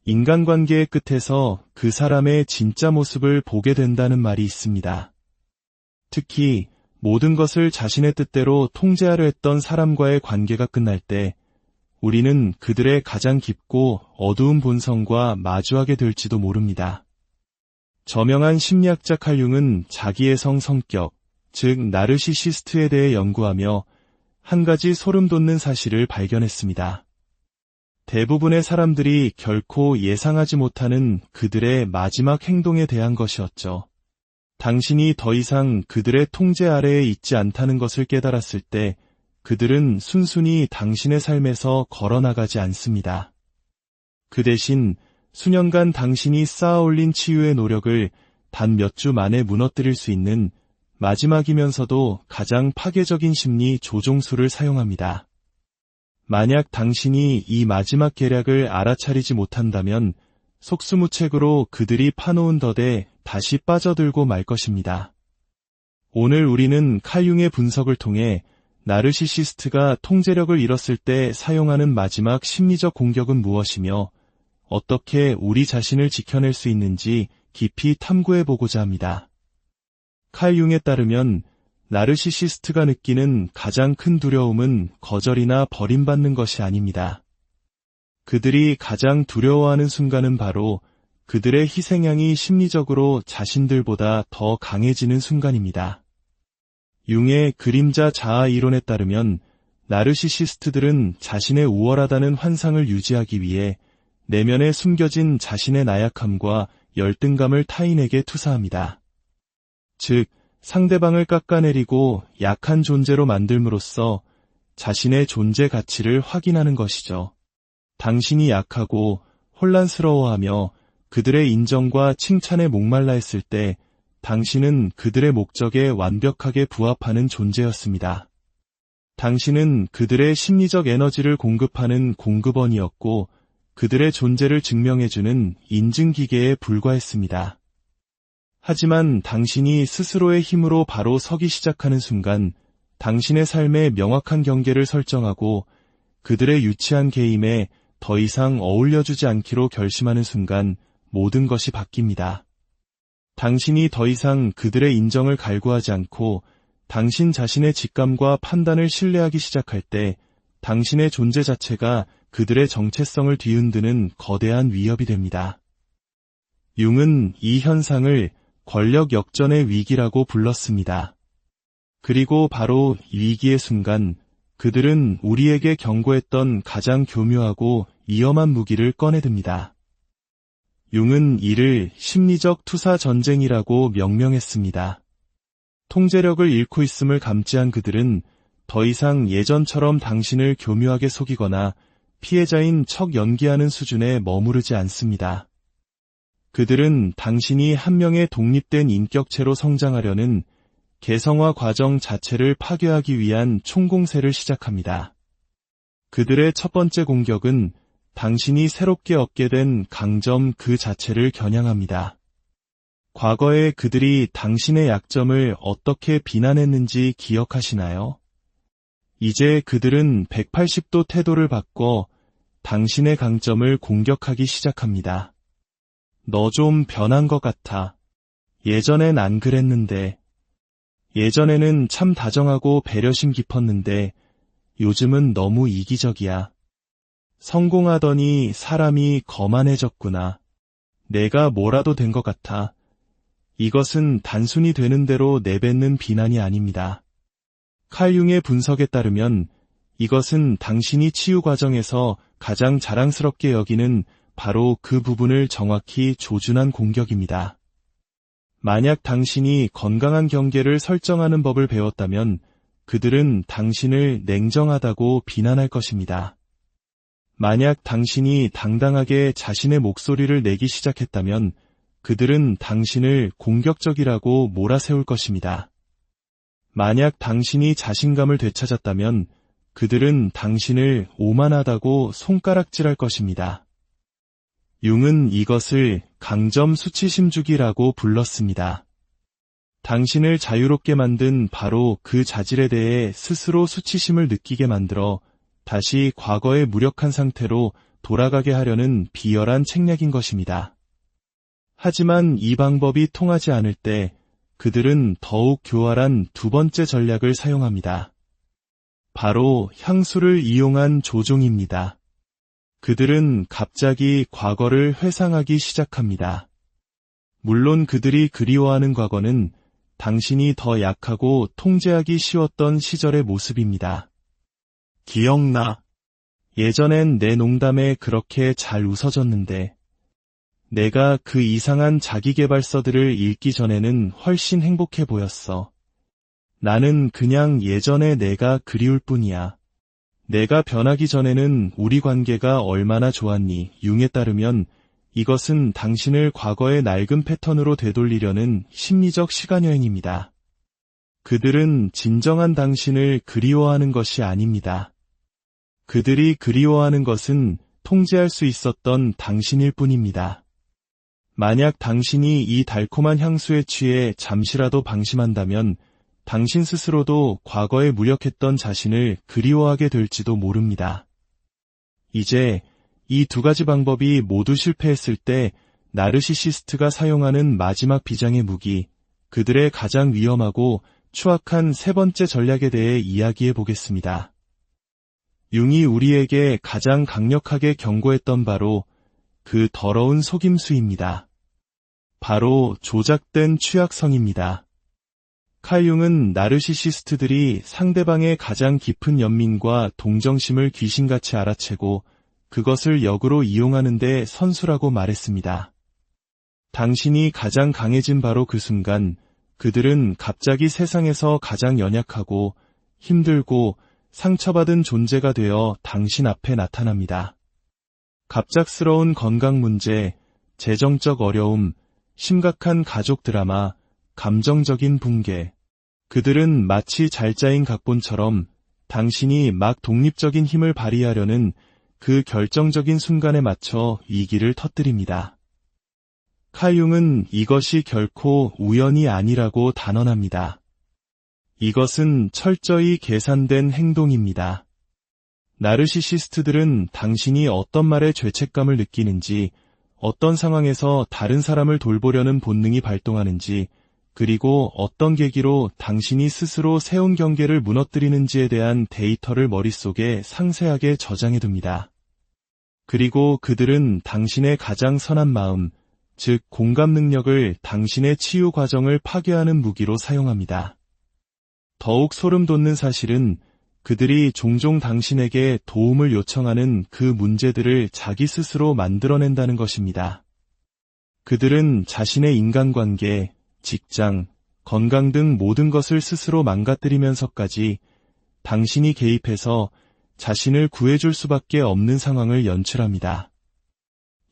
인간관계의 끝에서 그 사람의 진짜 모습을 보게 된다는 말이 있습니다. 특히 모든 것을 자신의 뜻대로 통제하려 했던 사람과의 관계가 끝날 때 우리는 그들의 가장 깊고 어두운 본성과 마주하게 될지도 모릅니다. 저명한 심리학자 칼 융은 자기의 성격, 즉 나르시시스트에 대해 연구하며 한 가지 소름 돋는 사실을 발견했습니다. 대부분의 사람들이 결코 예상하지 못하는 그들의 마지막 행동에 대한 것이었죠. 당신이 더 이상 그들의 통제 아래에 있지 않다는 것을 깨달았을 때 그들은 순순히 당신의 삶에서 걸어나가지 않습니다. 그 대신 수년간 당신이 쌓아올린 치유의 노력을 단 몇 주 만에 무너뜨릴 수 있는 마지막이면서도 가장 파괴적인 심리 조종술을 사용합니다. 만약 당신이 이 마지막 계략을 알아차리지 못한다면 속수무책으로 그들이 파놓은 덫에 다시 빠져들고 말 것입니다. 오늘 우리는 칼 융의 분석을 통해 나르시시스트가 통제력을 잃었을 때 사용하는 마지막 심리적 공격은 무엇이며 어떻게 우리 자신을 지켜낼 수 있는지 깊이 탐구해보고자 합니다. 칼 융에 따르면 나르시시스트가 느끼는 가장 큰 두려움은 거절이나 버림받는 것이 아닙니다. 그들이 가장 두려워하는 순간은 바로 그들의 희생양이 심리적으로 자신들보다 더 강해지는 순간입니다. 융의 그림자 자아 이론에 따르면 나르시시스트들은 자신의 우월하다는 환상을 유지하기 위해 내면에 숨겨진 자신의 나약함과 열등감을 타인에게 투사합니다. 즉, 상대방을 깎아내리고 약한 존재로 만들므로써 자신의 존재 가치를 확인하는 것이죠. 당신이 약하고 혼란스러워하며 그들의 인정과 칭찬에 목말라 했을 때 당신은 그들의 목적에 완벽하게 부합하는 존재였습니다. 당신은 그들의 심리적 에너지를 공급하는 공급원이었고 그들의 존재를 증명해주는 인증기계에 불과했습니다. 하지만 당신이 스스로의 힘으로 바로 서기 시작하는 순간 당신의 삶에 명확한 경계를 설정하고 그들의 유치한 개임에 더 이상 어울려주지 않기로 결심하는 순간 모든 것이 바뀝니다. 당신이 더 이상 그들의 인정을 갈구하지 않고 당신 자신의 직감과 판단을 신뢰하기 시작할 때 당신의 존재 자체가 그들의 정체성을 뒤흔드는 거대한 위협이 됩니다. 융은 이 현상을 권력 역전의 위기라고 불렀습니다. 그리고 바로 위기의 순간 그들은 우리에게 경고했던 가장 교묘하고 위험한 무기를 꺼내듭니다. 융은 이를 심리적 투사 전쟁이라고 명명했습니다. 통제력을 잃고 있음을 감지한 그들은 더 이상 예전처럼 당신을 교묘하게 속이거나 피해자인 척 연기하는 수준에 머무르지 않습니다. 그들은 당신이 한 명의 독립된 인격체로 성장하려는 개성화 과정 자체를 파괴하기 위한 총공세를 시작합니다. 그들의 첫 번째 공격은 당신이 새롭게 얻게 된 강점 그 자체를 겨냥합니다. 과거에 그들이 당신의 약점을 어떻게 비난했는지 기억하시나요? 이제 그들은 180도 태도를 바꿔 당신의 강점을 공격하기 시작합니다. 너 좀 변한 것 같아. 예전엔 안 그랬는데. 예전에는 참 다정하고 배려심 깊었는데 요즘은 너무 이기적이야. 성공하더니 사람이 거만해졌구나. 내가 뭐라도 된 것 같아. 이것은 단순히 되는 대로 내뱉는 비난이 아닙니다. 칼 융의 분석에 따르면 이것은 당신이 치유 과정에서 가장 자랑스럽게 여기는 바로 그 부분을 정확히 조준한 공격입니다. 만약 당신이 건강한 경계를 설정하는 법을 배웠다면 그들은 당신을 냉정하다고 비난할 것입니다. 만약 당신이 당당하게 자신의 목소리를 내기 시작했다면 그들은 당신을 공격적이라고 몰아세울 것입니다. 만약 당신이 자신감을 되찾았다면 그들은 당신을 오만하다고 손가락질할 것입니다. 융은 이것을 강점 수치심주기라고 불렀습니다. 당신을 자유롭게 만든 바로 그 자질에 대해 스스로 수치심을 느끼게 만들어 다시 과거의 무력한 상태로 돌아가게 하려는 비열한 책략인 것입니다. 하지만 이 방법이 통하지 않을 때 그들은 더욱 교활한 두 번째 전략을 사용합니다. 바로 향수를 이용한 조종입니다. 그들은 갑자기 과거를 회상하기 시작합니다. 물론 그들이 그리워하는 과거는 당신이 더 약하고 통제하기 쉬웠던 시절의 모습입니다. 기억나. 예전엔 내 농담에 그렇게 잘 웃어줬는데 내가 그 이상한 자기계발서들을 읽기 전에는 훨씬 행복해 보였어. 나는 그냥 예전의 내가 그리울 뿐이야. 내가 변하기 전에는 우리 관계가 얼마나 좋았니? 융에 따르면 이것은 당신을 과거의 낡은 패턴으로 되돌리려는 심리적 시간여행입니다. 그들은 진정한 당신을 그리워하는 것이 아닙니다. 그들이 그리워하는 것은 통제할 수 있었던 당신일 뿐입니다. 만약 당신이 이 달콤한 향수에 취해 잠시라도 방심한다면 당신 스스로도 과거에 무력했던 자신을 그리워하게 될지도 모릅니다. 이제 이 두 가지 방법이 모두 실패했을 때 나르시시스트가 사용하는 마지막 비장의 무기, 그들의 가장 위험하고 추악한 세 번째 전략에 대해 이야기해 보겠습니다. 융이 우리에게 가장 강력하게 경고했던 바로 그 더러운 속임수입니다. 바로 조작된 취약성입니다. 칼 융은 나르시시스트들이 상대방의 가장 깊은 연민과 동정심을 귀신같이 알아채고 그것을 역으로 이용하는 데 선수라고 말했습니다. 당신이 가장 강해진 바로 그 순간 그들은 갑자기 세상에서 가장 연약하고 힘들고 상처받은 존재가 되어 당신 앞에 나타납니다. 갑작스러운 건강 문제, 재정적 어려움, 심각한 가족 드라마, 감정적인 붕괴. 그들은 마치 잘 짜인 각본처럼 당신이 막 독립적인 힘을 발휘하려는 그 결정적인 순간에 맞춰 위기를 터뜨립니다. 칼 융은 이것이 결코 우연이 아니라고 단언합니다. 이것은 철저히 계산된 행동입니다. 나르시시스트들은 당신이 어떤 말에 죄책감을 느끼는지, 어떤 상황에서 다른 사람을 돌보려는 본능이 발동하는지, 그리고 어떤 계기로 당신이 스스로 세운 경계를 무너뜨리는지에 대한 데이터를 머릿속에 상세하게 저장해둡니다. 그리고 그들은 당신의 가장 선한 마음, 즉 공감 능력을 당신의 치유 과정을 파괴하는 무기로 사용합니다. 더욱 소름 돋는 사실은 그들이 종종 당신에게 도움을 요청하는 그 문제들을 자기 스스로 만들어낸다는 것입니다. 그들은 자신의 인간관계, 직장, 건강 등 모든 것을 스스로 망가뜨리면서까지 당신이 개입해서 자신을 구해줄 수밖에 없는 상황을 연출합니다.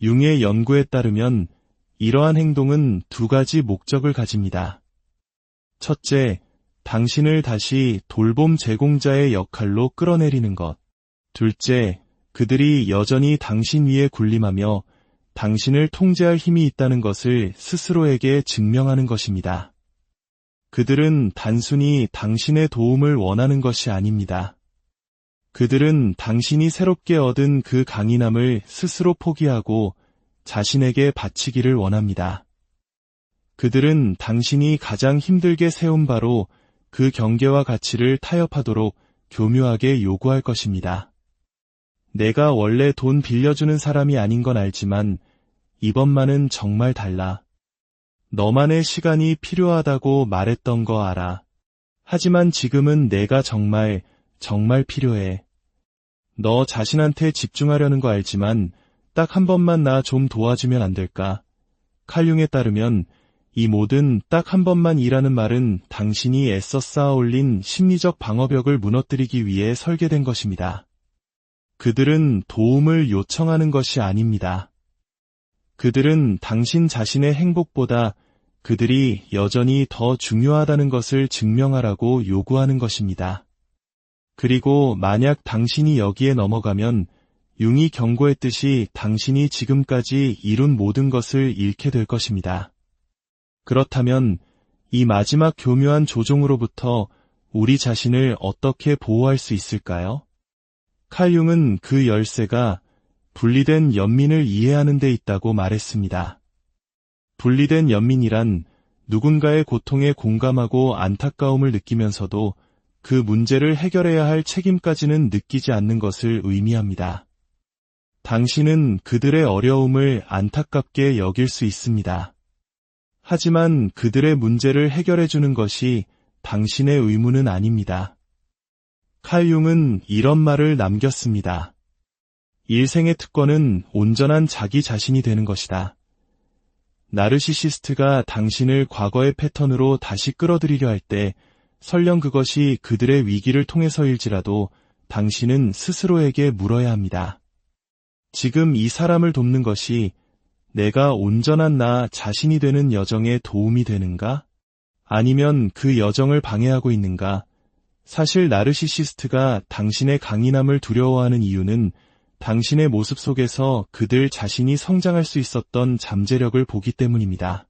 융의 연구에 따르면 이러한 행동은 두 가지 목적을 가집니다. 첫째, 당신을 다시 돌봄 제공자의 역할로 끌어내리는 것. 둘째, 그들이 여전히 당신 위에 군림하며 당신을 통제할 힘이 있다는 것을 스스로에게 증명하는 것입니다. 그들은 단순히 당신의 도움을 원하는 것이 아닙니다. 그들은 당신이 새롭게 얻은 그 강인함을 스스로 포기하고 자신에게 바치기를 원합니다. 그들은 당신이 가장 힘들게 세운 바로 그 경계와 가치를 타협하도록 교묘하게 요구할 것입니다. 내가 원래 돈 빌려주는 사람이 아닌 건 알지만 이번만은 정말 달라. 너만의 시간이 필요하다고 말했던 거 알아. 하지만 지금은 내가 정말 필요해. 너 자신한테 집중하려는 거 알지만 딱 한 번만 나 좀 도와주면 안 될까? 칼 융에 따르면 이 모든 딱 한 번만이라는 말은 당신이 애써 쌓아 올린 심리적 방어벽을 무너뜨리기 위해 설계된 것입니다. 그들은 도움을 요청하는 것이 아닙니다. 그들은 당신 자신의 행복보다 그들이 여전히 더 중요하다는 것을 증명하라고 요구하는 것입니다. 그리고 만약 당신이 여기에 넘어가면 융이 경고했듯이 당신이 지금까지 이룬 모든 것을 잃게 될 것입니다. 그렇다면 이 마지막 교묘한 조종으로부터 우리 자신을 어떻게 보호할 수 있을까요? 칼 융은 그 열쇠가 분리된 연민을 이해하는 데 있다고 말했습니다. 분리된 연민이란 누군가의 고통에 공감하고 안타까움을 느끼면서도 그 문제를 해결해야 할 책임까지는 느끼지 않는 것을 의미합니다. 당신은 그들의 어려움을 안타깝게 여길 수 있습니다. 하지만 그들의 문제를 해결해주는 것이 당신의 의무는 아닙니다. 칼 융은 이런 말을 남겼습니다. 일생의 특권은 온전한 자기 자신이 되는 것이다. 나르시시스트가 당신을 과거의 패턴으로 다시 끌어들이려 할 때 설령 그것이 그들의 위기를 통해서일지라도 당신은 스스로에게 물어야 합니다. 지금 이 사람을 돕는 것이 내가 온전한 나 자신이 되는 여정에 도움이 되는가? 아니면 그 여정을 방해하고 있는가? 사실 나르시시스트가 당신의 강인함을 두려워하는 이유는 당신의 모습 속에서 그들 자신이 성장할 수 있었던 잠재력을 보기 때문입니다.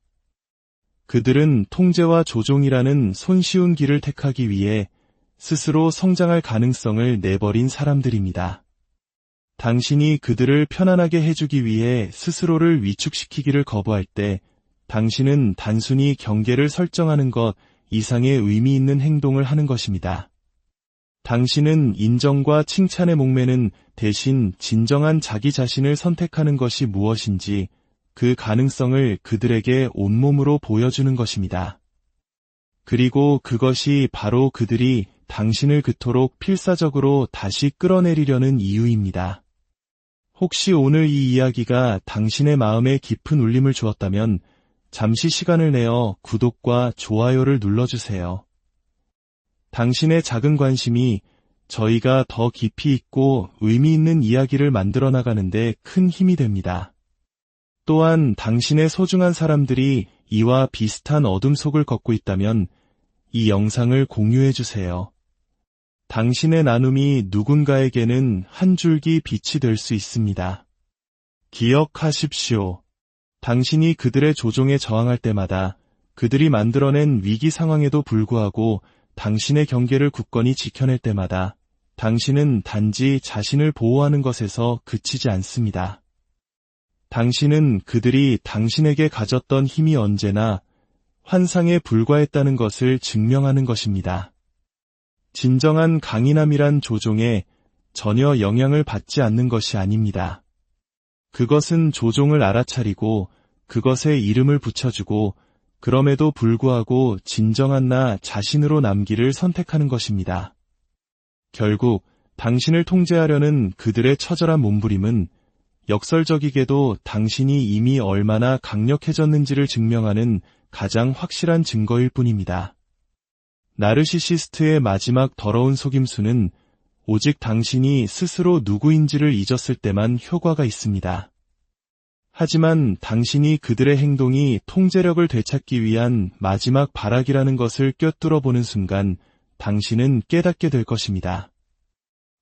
그들은 통제와 조종이라는 손쉬운 길을 택하기 위해 스스로 성장할 가능성을 내버린 사람들입니다. 당신이 그들을 편안하게 해주기 위해 스스로를 위축시키기를 거부할 때 당신은 단순히 경계를 설정하는 것 이상의 의미 있는 행동을 하는 것입니다. 당신은 인정과 칭찬에 목매는 대신 진정한 자기 자신을 선택하는 것이 무엇인지 그 가능성을 그들에게 온몸으로 보여주는 것입니다. 그리고 그것이 바로 그들이 당신을 그토록 필사적으로 다시 끌어내리려는 이유입니다. 혹시 오늘 이 이야기가 당신의 마음에 깊은 울림을 주었다면 잠시 시간을 내어 구독과 좋아요를 눌러주세요. 당신의 작은 관심이 저희가 더 깊이 있고 의미 있는 이야기를 만들어 나가는데 큰 힘이 됩니다. 또한 당신의 소중한 사람들이 이와 비슷한 어둠 속을 걷고 있다면 이 영상을 공유해 주세요. 당신의 나눔이 누군가에게는 한 줄기 빛이 될 수 있습니다. 기억하십시오. 당신이 그들의 조종에 저항할 때마다 그들이 만들어낸 위기 상황에도 불구하고 당신의 경계를 굳건히 지켜낼 때마다 당신은 단지 자신을 보호하는 것에서 그치지 않습니다. 당신은 그들이 당신에게 가졌던 힘이 언제나 환상에 불과했다는 것을 증명하는 것입니다. 진정한 강인함이란 조종에 전혀 영향을 받지 않는 것이 아닙니다. 그것은 조종을 알아차리고 그것에 이름을 붙여주고 그럼에도 불구하고 진정한 나 자신으로 남기를 선택하는 것입니다. 결국 당신을 통제하려는 그들의 처절한 몸부림은 역설적이게도 당신이 이미 얼마나 강력해졌는지를 증명하는 가장 확실한 증거일 뿐입니다. 나르시시스트의 마지막 더러운 속임수는 오직 당신이 스스로 누구인지를 잊었을 때만 효과가 있습니다. 하지만 당신이 그들의 행동이 통제력을 되찾기 위한 마지막 발악이라는 것을 꿰뚫어 보는 순간 당신은 깨닫게 될 것입니다.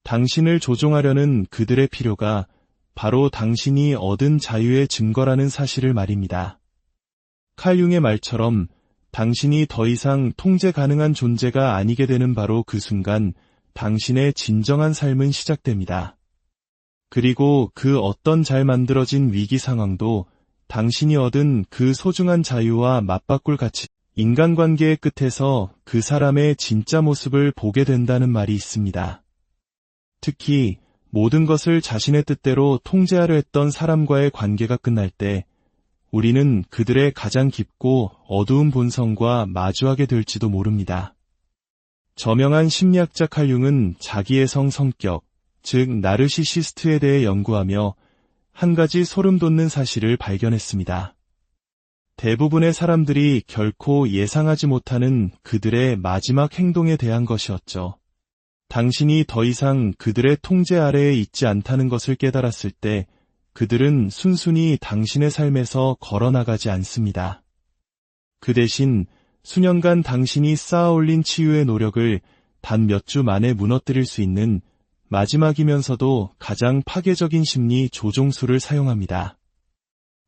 당신을 조종하려는 그들의 필요가 바로 당신이 얻은 자유의 증거라는 사실을 말입니다. 칼 융의 말처럼 당신이 더 이상 통제 가능한 존재가 아니게 되는 바로 그 순간 당신의 진정한 삶은 시작됩니다. 그리고 그 어떤 잘 만들어진 위기 상황도 당신이 얻은 그 소중한 자유와 맞바꿀 가치, 인간관계의 끝에서 그 사람의 진짜 모습을 보게 된다는 말이 있습니다. 특히 모든 것을 자신의 뜻대로 통제하려 했던 사람과의 관계가 끝날 때 우리는 그들의 가장 깊고 어두운 본성과 마주하게 될지도 모릅니다. 저명한 심리학자 칼 융은 자기의 성격, 즉 나르시시스트에 대해 연구하며 한 가지 소름 돋는 사실을 발견했습니다. 대부분의 사람들이 결코 예상하지 못하는 그들의 마지막 행동에 대한 것이었죠. 당신이 더 이상 그들의 통제 아래에 있지 않다는 것을 깨달았을 때 그들은 순순히 당신의 삶에서 걸어나가지 않습니다. 그 대신 수년간 당신이 쌓아올린 치유의 노력을 단 몇 주 만에 무너뜨릴 수 있는 마지막이면서도 가장 파괴적인 심리 조종술을 사용합니다.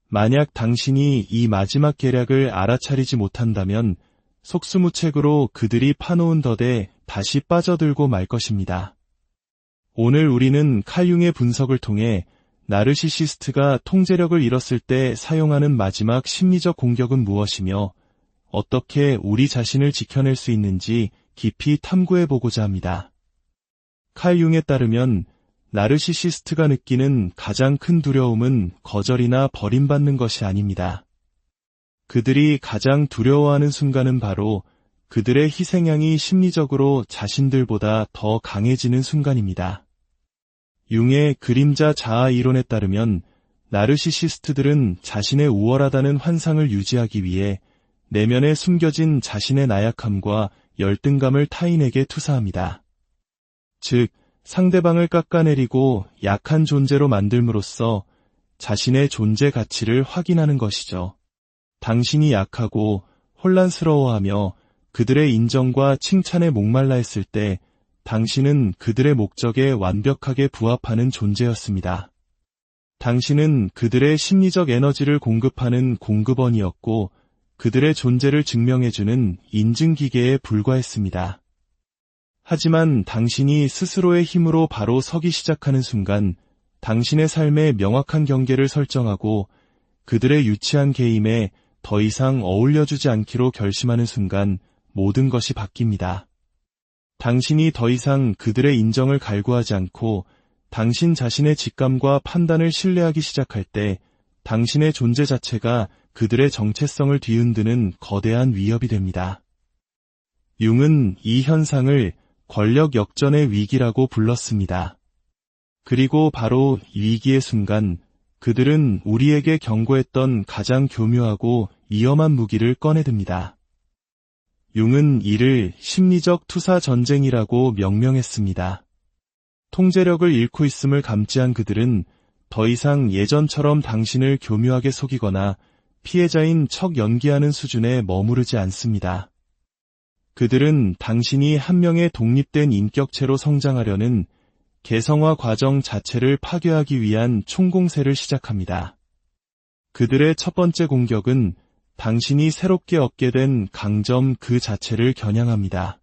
만약 당신이 이 마지막 계략을 알아차리지 못한다면 속수무책으로 그들이 파놓은 덫에 다시 빠져들고 말 것입니다. 오늘 우리는 칼 융의 분석을 통해 나르시시스트가 통제력을 잃었을 때 사용하는 마지막 심리적 공격은 무엇이며 어떻게 우리 자신을 지켜낼 수 있는지 깊이 탐구해보고자 합니다. 칼 융에 따르면 나르시시스트가 느끼는 가장 큰 두려움은 거절이나 버림받는 것이 아닙니다. 그들이 가장 두려워하는 순간은 바로 그들의 희생양이 심리적으로 자신들보다 더 강해지는 순간입니다. 융의 그림자 자아 이론에 따르면 나르시시스트들은 자신의 우월하다는 환상을 유지하기 위해 내면에 숨겨진 자신의 나약함과 열등감을 타인에게 투사합니다. 즉, 상대방을 깎아내리고 약한 존재로 만들므로써 자신의 존재 가치를 확인하는 것이죠. 당신이 약하고 혼란스러워하며 그들의 인정과 칭찬에 목말라 했을 때 당신은 그들의 목적에 완벽하게 부합하는 존재였습니다. 당신은 그들의 심리적 에너지를 공급하는 공급원이었고 그들의 존재를 증명해주는 인증기계에 불과했습니다. 하지만 당신이 스스로의 힘으로 바로 서기 시작하는 순간 당신의 삶에 명확한 경계를 설정하고 그들의 유치한 게임에 더 이상 어울려주지 않기로 결심하는 순간 모든 것이 바뀝니다. 당신이 더 이상 그들의 인정을 갈구하지 않고 당신 자신의 직감과 판단을 신뢰하기 시작할 때 당신의 존재 자체가 그들의 정체성을 뒤흔드는 거대한 위협이 됩니다. 융은 이 현상을 권력 역전의 위기라고 불렀습니다. 그리고 바로 이 위기의 순간 그들은 우리에게 경고했던 가장 교묘하고 위험한 무기를 꺼내듭니다. 융은 이를 심리적 투사 전쟁이라고 명명했습니다. 통제력을 잃고 있음을 감지한 그들은 더 이상 예전처럼 당신을 교묘하게 속이거나 피해자인 척 연기하는 수준에 머무르지 않습니다. 그들은 당신이 한 명의 독립된 인격체로 성장하려는 개성화 과정 자체를 파괴하기 위한 총공세를 시작합니다. 그들의 첫 번째 공격은 당신이 새롭게 얻게 된 강점 그 자체를 겨냥합니다.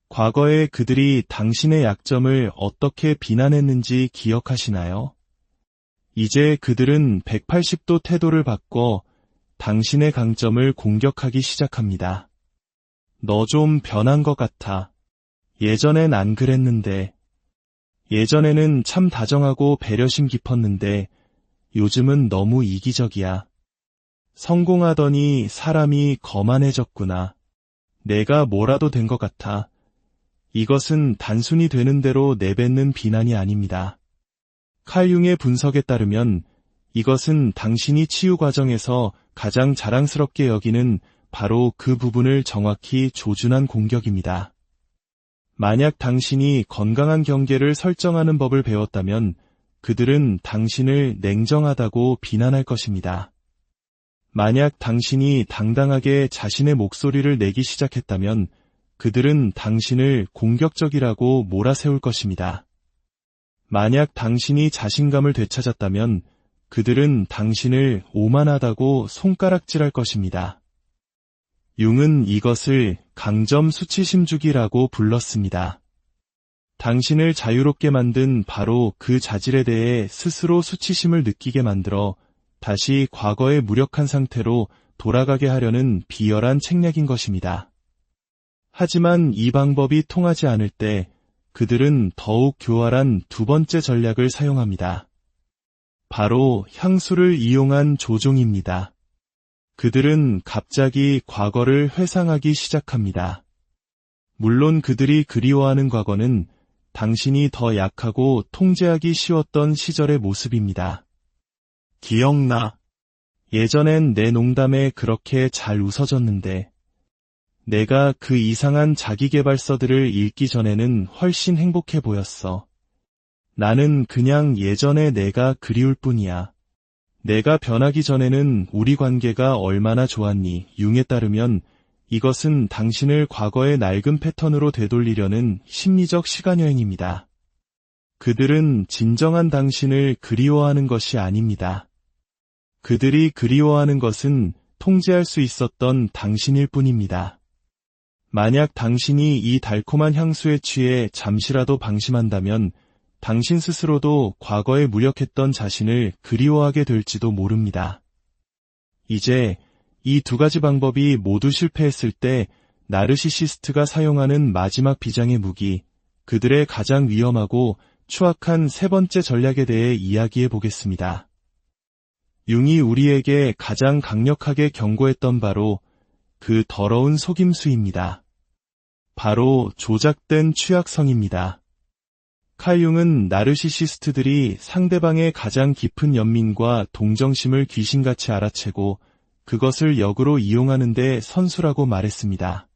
과거에 그들이 당신의 약점을 어떻게 비난했는지 기억하시나요? 이제 그들은 180도 태도를 바꿔 당신의 강점을 공격하기 시작합니다. 너 좀 변한 것 같아. 예전엔 안 그랬는데. 예전에는 참 다정하고 배려심 깊었는데 요즘은 너무 이기적이야. 성공하더니 사람이 거만해졌구나. 내가 뭐라도 된 것 같아. 이것은 단순히 되는 대로 내뱉는 비난이 아닙니다. 칼 융의 분석에 따르면 이것은 당신이 치유 과정에서 가장 자랑스럽게 여기는 바로 그 부분을 정확히 조준한 공격입니다. 만약 당신이 건강한 경계를 설정하는 법을 배웠다면 그들은 당신을 냉정하다고 비난할 것입니다. 만약 당신이 당당하게 자신의 목소리를 내기 시작했다면 그들은 당신을 공격적이라고 몰아세울 것입니다. 만약 당신이 자신감을 되찾았다면 그들은 당신을 오만하다고 손가락질할 것입니다. 융은 이것을 강점 수치심주기라고 불렀습니다. 당신을 자유롭게 만든 바로 그 자질에 대해 스스로 수치심을 느끼게 만들어 다시 과거의 무력한 상태로 돌아가게 하려는 비열한 책략인 것입니다. 하지만 이 방법이 통하지 않을 때 그들은 더욱 교활한 두 번째 전략을 사용합니다. 바로 향수를 이용한 조종입니다. 그들은 갑자기 과거를 회상하기 시작합니다. 물론 그들이 그리워하는 과거는 당신이 더 약하고 통제하기 쉬웠던 시절의 모습입니다. 기억나. 예전엔 내 농담에 그렇게 잘 웃어줬는데 내가 그 이상한 자기계발서들을 읽기 전에는 훨씬 행복해 보였어. 나는 그냥 예전의 내가 그리울 뿐이야. 내가 변하기 전에는 우리 관계가 얼마나 좋았니? 융에 따르면 이것은 당신을 과거의 낡은 패턴으로 되돌리려는 심리적 시간여행입니다. 그들은 진정한 당신을 그리워하는 것이 아닙니다. 그들이 그리워하는 것은 통제할 수 있었던 당신일 뿐입니다. 만약 당신이 이 달콤한 향수에 취해 잠시라도 방심한다면 당신 스스로도 과거에 무력했던 자신을 그리워하게 될지도 모릅니다. 이제 이 두 가지 방법이 모두 실패했을 때 나르시시스트가 사용하는 마지막 비장의 무기, 그들의 가장 위험하고 추악한 세 번째 전략에 대해 이야기해 보겠습니다. 융이 우리에게 가장 강력하게 경고했던 바로 그 더러운 속임수입니다. 바로 조작된 취약성입니다. 칼 융은 나르시시스트들이 상대방의 가장 깊은 연민과 동정심을 귀신같이 알아채고 그것을 역으로 이용하는 데 선수라고 말했습니다.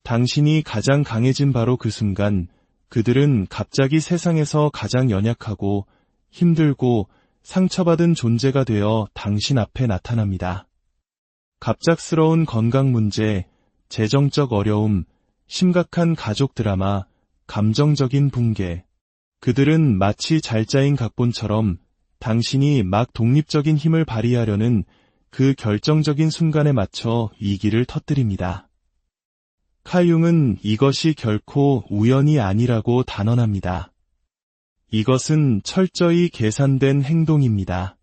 당신이 가장 강해진 바로 그 순간 그들은 갑자기 세상에서 가장 연약하고 힘들고 상처받은 존재가 되어 당신 앞에 나타납니다. 갑작스러운 건강 문제, 재정적 어려움, 심각한 가족 드라마, 감정적인 붕괴. 그들은 마치 잘 짜인 각본처럼 당신이 막 독립적인 힘을 발휘하려는 그 결정적인 순간에 맞춰 위기를 터뜨립니다. 칼 융은 이것이 결코 우연이 아니라고 단언합니다. 이것은 철저히 계산된 행동입니다.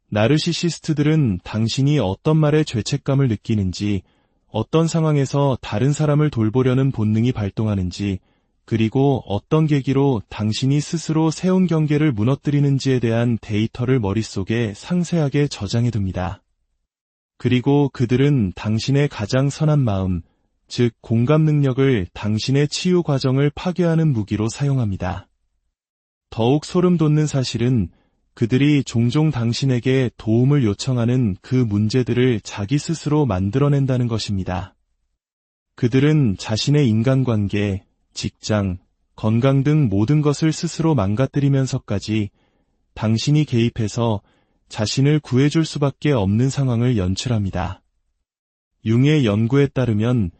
나르시시스트들은 당신이 어떤 말에 죄책감을 느끼는지, 어떤 상황에서 다른 사람을 돌보려는 본능이 발동하는지, 그리고 어떤 계기로 당신이 스스로 세운 경계를 무너뜨리는지에 대한 데이터를 머릿속에 상세하게 저장해둡니다. 그리고 그들은 당신의 가장 선한 마음, 즉 공감 능력을 당신의 치유 과정을 파괴하는 무기로 사용합니다. 더욱 소름 돋는 사실은 그들이 종종 당신에게 도움을 요청하는 그 문제들을 자기 스스로 만들어낸다는 것입니다. 그들은 자신의 인간관계, 직장, 건강 등 모든 것을 스스로 망가뜨리면서까지 당신이 개입해서 자신을 구해줄 수밖에 없는 상황을 연출합니다. 융의 연구에 따르면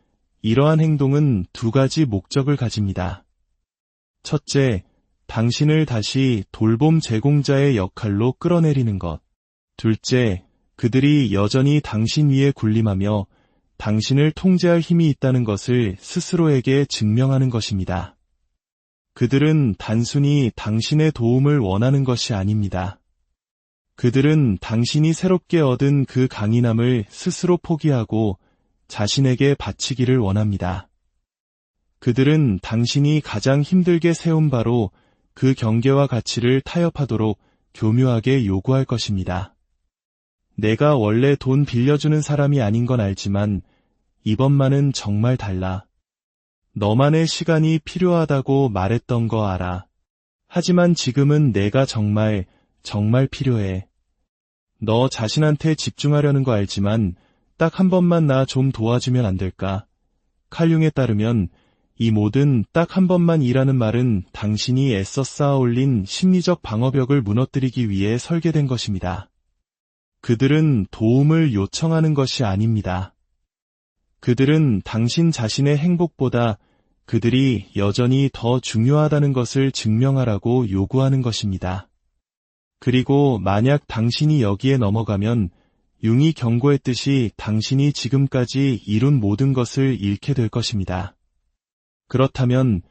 이러한 행동은 두 가지 목적을 가집니다. 첫째, 당신을 다시 돌봄 제공자의 역할로 끌어내리는 것. 둘째, 그들이 여전히 당신 위에 군림하며 당신을 통제할 힘이 있다는 것을 스스로에게 증명하는 것입니다. 그들은 단순히 당신의 도움을 원하는 것이 아닙니다. 그들은 당신이 새롭게 얻은 그 강인함을 스스로 포기하고 자신에게 바치기를 원합니다. 그들은 당신이 가장 힘들게 세운 바로 그 경계와 가치를 타협하도록 교묘하게 요구할 것입니다. 내가 원래 돈 빌려주는 사람이 아닌 건 알지만 이번만은 정말 달라. 너만의 시간이 필요하다고 말했던 거 알아. 하지만 지금은 내가 정말 필요해. 너 자신한테 집중하려는 거 알지만 딱 한 번만 나 좀 도와주면 안 될까? 칼 융에 따르면 이 모든 딱 한 번만이라는 말은 당신이 애써 쌓아올린 심리적 방어벽을 무너뜨리기 위해 설계된 것입니다. 그들은 도움을 요청하는 것이 아닙니다. 그들은 당신 자신의 행복보다 그들이 여전히 더 중요하다는 것을 증명하라고 요구하는 것입니다. 그리고 만약 당신이 여기에 넘어가면 융이 경고했듯이 당신이 지금까지 이룬 모든 것을 잃게 될 것입니다. 그렇다면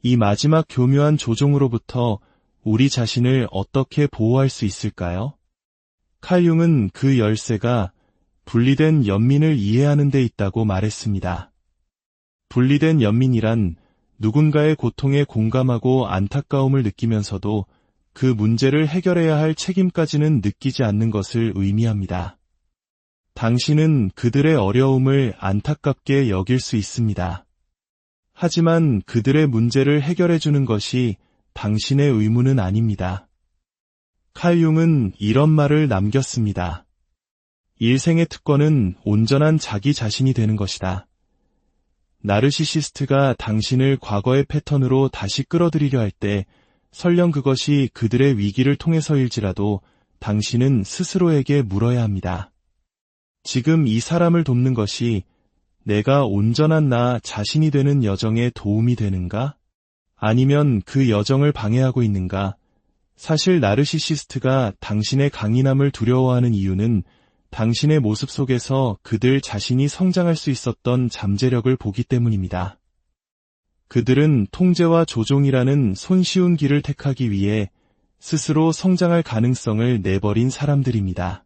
이 마지막 교묘한 조종으로부터 우리 자신을 어떻게 보호할 수 있을까요? 칼 융은 그 열쇠가 분리된 연민을 이해하는 데 있다고 말했습니다. 분리된 연민이란 누군가의 고통에 공감하고 안타까움을 느끼면서도 그 문제를 해결해야 할 책임까지는 느끼지 않는 것을 의미합니다. 당신은 그들의 어려움을 안타깝게 여길 수 있습니다. 하지만 그들의 문제를 해결해주는 것이 당신의 의무는 아닙니다. 칼 융은 이런 말을 남겼습니다. 일생의 특권은 온전한 자기 자신이 되는 것이다. 나르시시스트가 당신을 과거의 패턴으로 다시 끌어들이려 할 때 설령 그것이 그들의 위기를 통해서일지라도 당신은 스스로에게 물어야 합니다. 지금 이 사람을 돕는 것이 내가 온전한 나 자신이 되는 여정에 도움이 되는가? 아니면 그 여정을 방해하고 있는가? 사실 나르시시스트가 당신의 강인함을 두려워하는 이유는 당신의 모습 속에서 그들 자신이 성장할 수 있었던 잠재력을 보기 때문입니다. 그들은 통제와 조종이라는 손쉬운 길을 택하기 위해 스스로 성장할 가능성을 내버린 사람들입니다.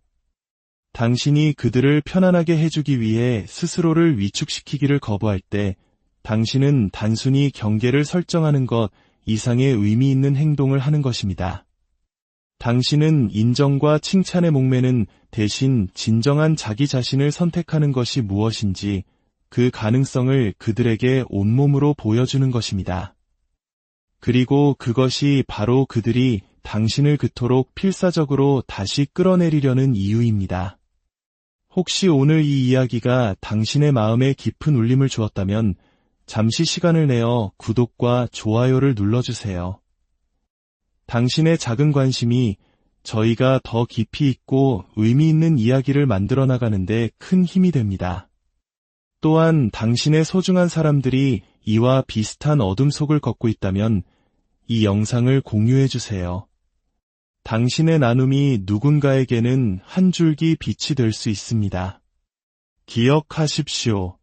당신이 그들을 편안하게 해주기 위해 스스로를 위축시키기를 거부할 때 당신은 단순히 경계를 설정하는 것 이상의 의미 있는 행동을 하는 것입니다. 당신은 인정과 칭찬에 목매는 대신 진정한 자기 자신을 선택하는 것이 무엇인지 그 가능성을 그들에게 온몸으로 보여주는 것입니다. 그리고 그것이 바로 그들이 당신을 그토록 필사적으로 다시 끌어내리려는 이유입니다. 혹시 오늘 이 이야기가 당신의 마음에 깊은 울림을 주었다면 잠시 시간을 내어 구독과 좋아요를 눌러주세요. 당신의 작은 관심이 저희가 더 깊이 있고 의미 있는 이야기를 만들어 나가는데 큰 힘이 됩니다. 또한 당신의 소중한 사람들이 이와 비슷한 어둠 속을 걷고 있다면 이 영상을 공유해 주세요. 당신의 나눔이 누군가에게는 한 줄기 빛이 될 수 있습니다. 기억하십시오.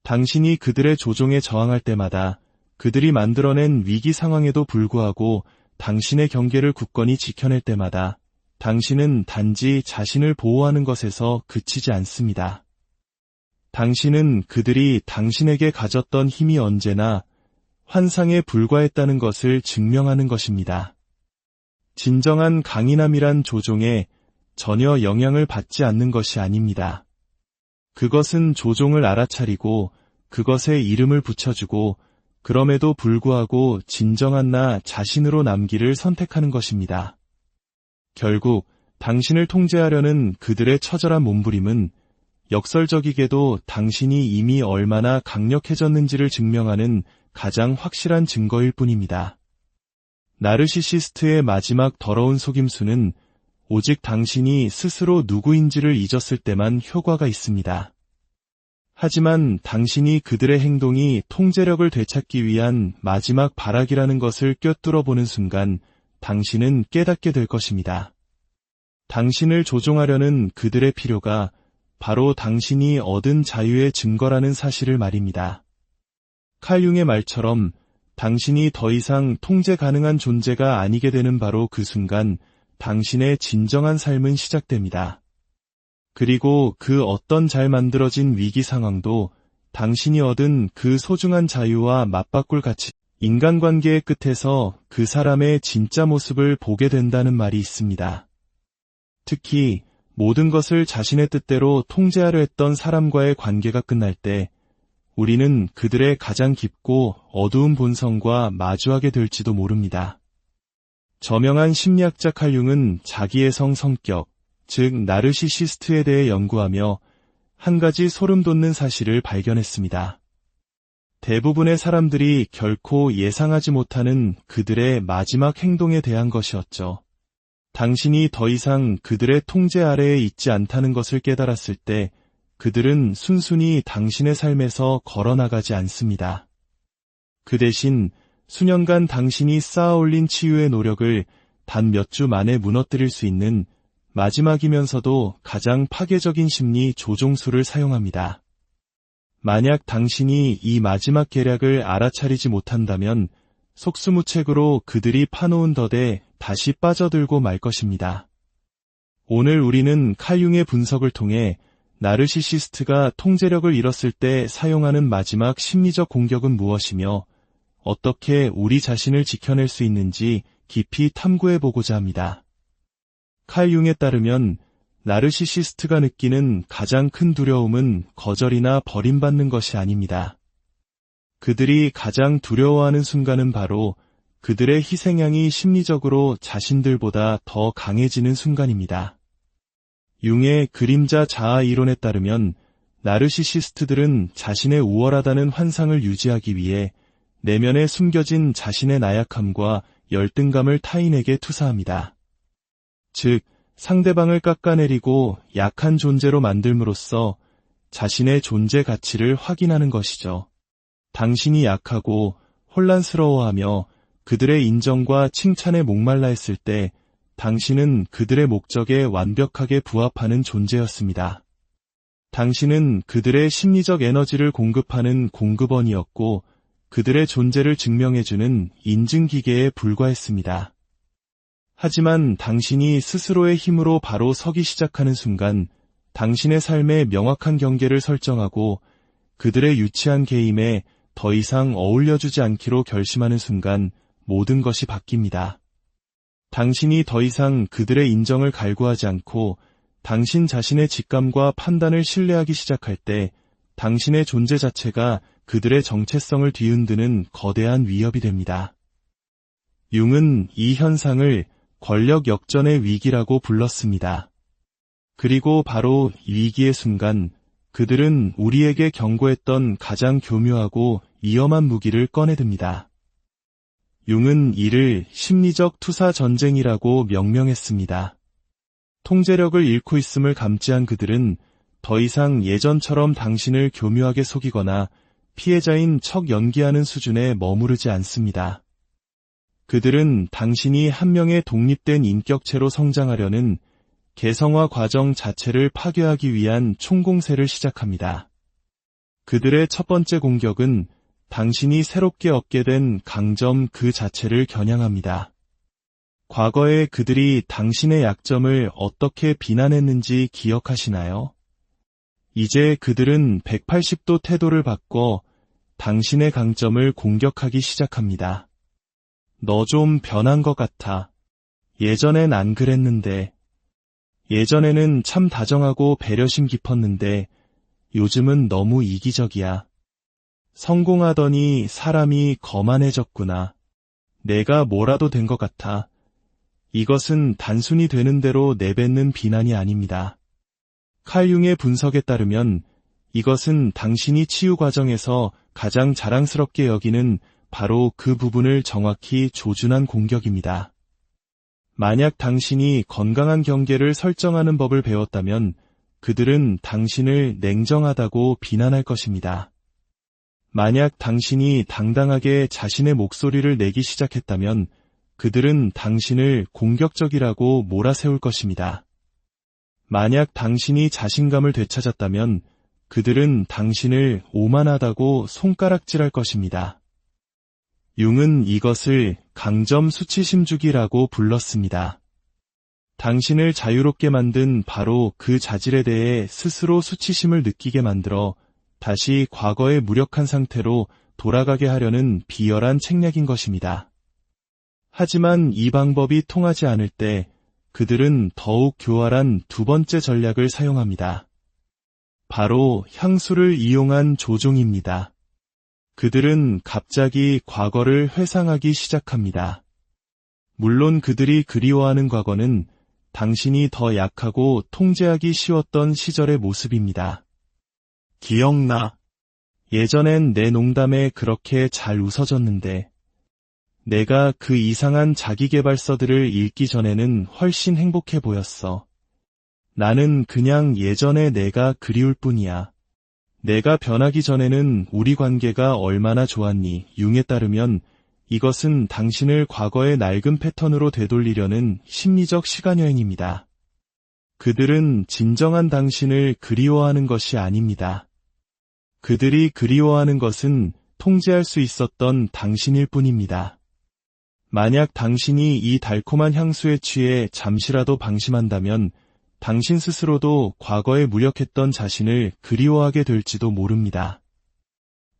당신이 그들의 조종에 저항할 때마다 그들이 만들어낸 위기 상황에도 불구하고 당신의 경계를 굳건히 지켜낼 때마다 당신은 단지 자신을 보호하는 것에서 그치지 않습니다. 당신은 그들이 당신에게 가졌던 힘이 언제나 환상에 불과했다는 것을 증명하는 것입니다. 진정한 강인함이란 조종에 전혀 영향을 받지 않는 것이 아닙니다. 그것은 조종을 알아차리고 그것에 이름을 붙여주고 그럼에도 불구하고 진정한 나 자신으로 남기를 선택하는 것입니다. 결국 당신을 통제하려는 그들의 처절한 몸부림은 역설적이게도 당신이 이미 얼마나 강력해졌는지를 증명하는 가장 확실한 증거일 뿐입니다. 나르시시스트의 마지막 더러운 속임수는 오직 당신이 스스로 누구인지를 잊었을 때만 효과가 있습니다. 하지만 당신이 그들의 행동이 통제력을 되찾기 위한 마지막 발악이라는 것을 꿰뚫어 보는 순간 당신은 깨닫게 될 것입니다. 당신을 조종하려는 그들의 필요가 바로 당신이 얻은 자유의 증거라는 사실을 말입니다. 칼 융의 말처럼 당신이 더 이상 통제 가능한 존재가 아니게 되는 바로 그 순간 당신의 진정한 삶은 시작됩니다. 그리고 그 어떤 잘 만들어진 위기 상황도 당신이 얻은 그 소중한 자유와 맞바꿀 가치, 인간관계의 끝에서 그 사람의 진짜 모습을 보게 된다는 말이 있습니다. 특히 모든 것을 자신의 뜻대로 통제하려 했던 사람과의 관계가 끝날 때 우리는 그들의 가장 깊고 어두운 본성과 마주하게 될지도 모릅니다. 저명한 심리학자 칼 융은 자기의 성격, 즉 나르시시스트에 대해 연구하며 한 가지 소름 돋는 사실을 발견했습니다. 대부분의 사람들이 결코 예상하지 못하는 그들의 마지막 행동에 대한 것이었죠. 당신이 더 이상 그들의 통제 아래에 있지 않다는 것을 깨달았을 때 그들은 순순히 당신의 삶에서 걸어나가지 않습니다. 그 대신 수년간 당신이 쌓아올린 치유의 노력을 단 몇 주 만에 무너뜨릴 수 있는 마지막이면서도 가장 파괴적인 심리 조종술을 사용합니다. 만약 당신이 이 마지막 계략을 알아차리지 못한다면 속수무책으로 그들이 파놓은 덫에 다시 빠져들고 말 것입니다. 오늘 우리는 칼 융의 분석을 통해 나르시시스트가 통제력을 잃었을 때 사용하는 마지막 심리적 공격은 무엇이며 어떻게 우리 자신을 지켜낼 수 있는지 깊이 탐구해보고자 합니다. 칼 융에 따르면 나르시시스트가 느끼는 가장 큰 두려움은 거절이나 버림받는 것이 아닙니다. 그들이 가장 두려워하는 순간은 바로 그들의 희생양이 심리적으로 자신들보다 더 강해지는 순간입니다. 융의 그림자 자아 이론에 따르면 나르시시스트들은 자신의 우월하다는 환상을 유지하기 위해 내면에 숨겨진 자신의 나약함과 열등감을 타인에게 투사합니다. 즉, 상대방을 깎아내리고 약한 존재로 만들므로써 자신의 존재 가치를 확인하는 것이죠. 당신이 약하고 혼란스러워하며 그들의 인정과 칭찬에 목말라 했을 때 당신은 그들의 목적에 완벽하게 부합하는 존재였습니다. 당신은 그들의 심리적 에너지를 공급하는 공급원이었고 그들의 존재를 증명해주는 인증기계에 불과했습니다. 하지만 당신이 스스로의 힘으로 바로 서기 시작하는 순간 당신의 삶에 명확한 경계를 설정하고 그들의 유치한 게임에 더 이상 어울려주지 않기로 결심하는 순간 모든 것이 바뀝니다. 당신이 더 이상 그들의 인정을 갈구하지 않고 당신 자신의 직감과 판단을 신뢰하기 시작할 때 당신의 존재 자체가 그들의 정체성을 뒤흔드는 거대한 위협이 됩니다. 융은 이 현상을 권력 역전의 위기라고 불렀습니다. 그리고 바로 위기의 순간 그들은 우리에게 경고했던 가장 교묘하고 위험한 무기를 꺼내듭니다. 융은 이를 심리적 투사 전쟁이라고 명명했습니다. 통제력을 잃고 있음을 감지한 그들은 더 이상 예전처럼 당신을 교묘하게 속이거나 피해자인 척 연기하는 수준에 머무르지 않습니다. 그들은 당신이 한 명의 독립된 인격체로 성장하려는 개성화 과정 자체를 파괴하기 위한 총공세를 시작합니다. 그들의 첫 번째 공격은 당신이 새롭게 얻게 된 강점 그 자체를 겨냥합니다. 과거에 그들이 당신의 약점을 어떻게 비난했는지 기억하시나요? 이제 그들은 180도 태도를 바꿔 당신의 강점을 공격하기 시작합니다. 너 좀 변한 것 같아. 예전엔 안 그랬는데. 예전에는 참 다정하고 배려심 깊었는데 요즘은 너무 이기적이야. 성공하더니 사람이 거만해졌구나. 내가 뭐라도 된 것 같아. 이것은 단순히 되는 대로 내뱉는 비난이 아닙니다. 칼 융의 분석에 따르면 이것은 당신이 치유 과정에서 가장 자랑스럽게 여기는 바로 그 부분을 정확히 조준한 공격입니다. 만약 당신이 건강한 경계를 설정하는 법을 배웠다면 그들은 당신을 냉정하다고 비난할 것입니다. 만약 당신이 당당하게 자신의 목소리를 내기 시작했다면 그들은 당신을 공격적이라고 몰아세울 것입니다. 만약 당신이 자신감을 되찾았다면 그들은 당신을 오만하다고 손가락질할 것입니다. 융은 이것을 강점 수치심주기라고 불렀습니다. 당신을 자유롭게 만든 바로 그 자질에 대해 스스로 수치심을 느끼게 만들어 다시 과거의 무력한 상태로 돌아가게 하려는 비열한 책략인 것입니다. 하지만 이 방법이 통하지 않을 때 그들은 더욱 교활한 두 번째 전략을 사용합니다. 바로 향수를 이용한 조종입니다. 그들은 갑자기 과거를 회상하기 시작합니다. 물론 그들이 그리워하는 과거는 당신이 더 약하고 통제하기 쉬웠던 시절의 모습입니다. 기억나. 예전엔 내 농담에 그렇게 잘 웃어줬는데 내가 그 이상한 자기계발서들을 읽기 전에는 훨씬 행복해 보였어. 나는 그냥 예전의 내가 그리울 뿐이야. 내가 변하기 전에는 우리 관계가 얼마나 좋았니? 융에 따르면 이것은 당신을 과거의 낡은 패턴으로 되돌리려는 심리적 시간여행입니다. 그들은 진정한 당신을 그리워하는 것이 아닙니다. 그들이 그리워하는 것은 통제할 수 있었던 당신일 뿐입니다. 만약 당신이 이 달콤한 향수에 취해 잠시라도 방심한다면 당신 스스로도 과거에 무력했던 자신을 그리워하게 될지도 모릅니다.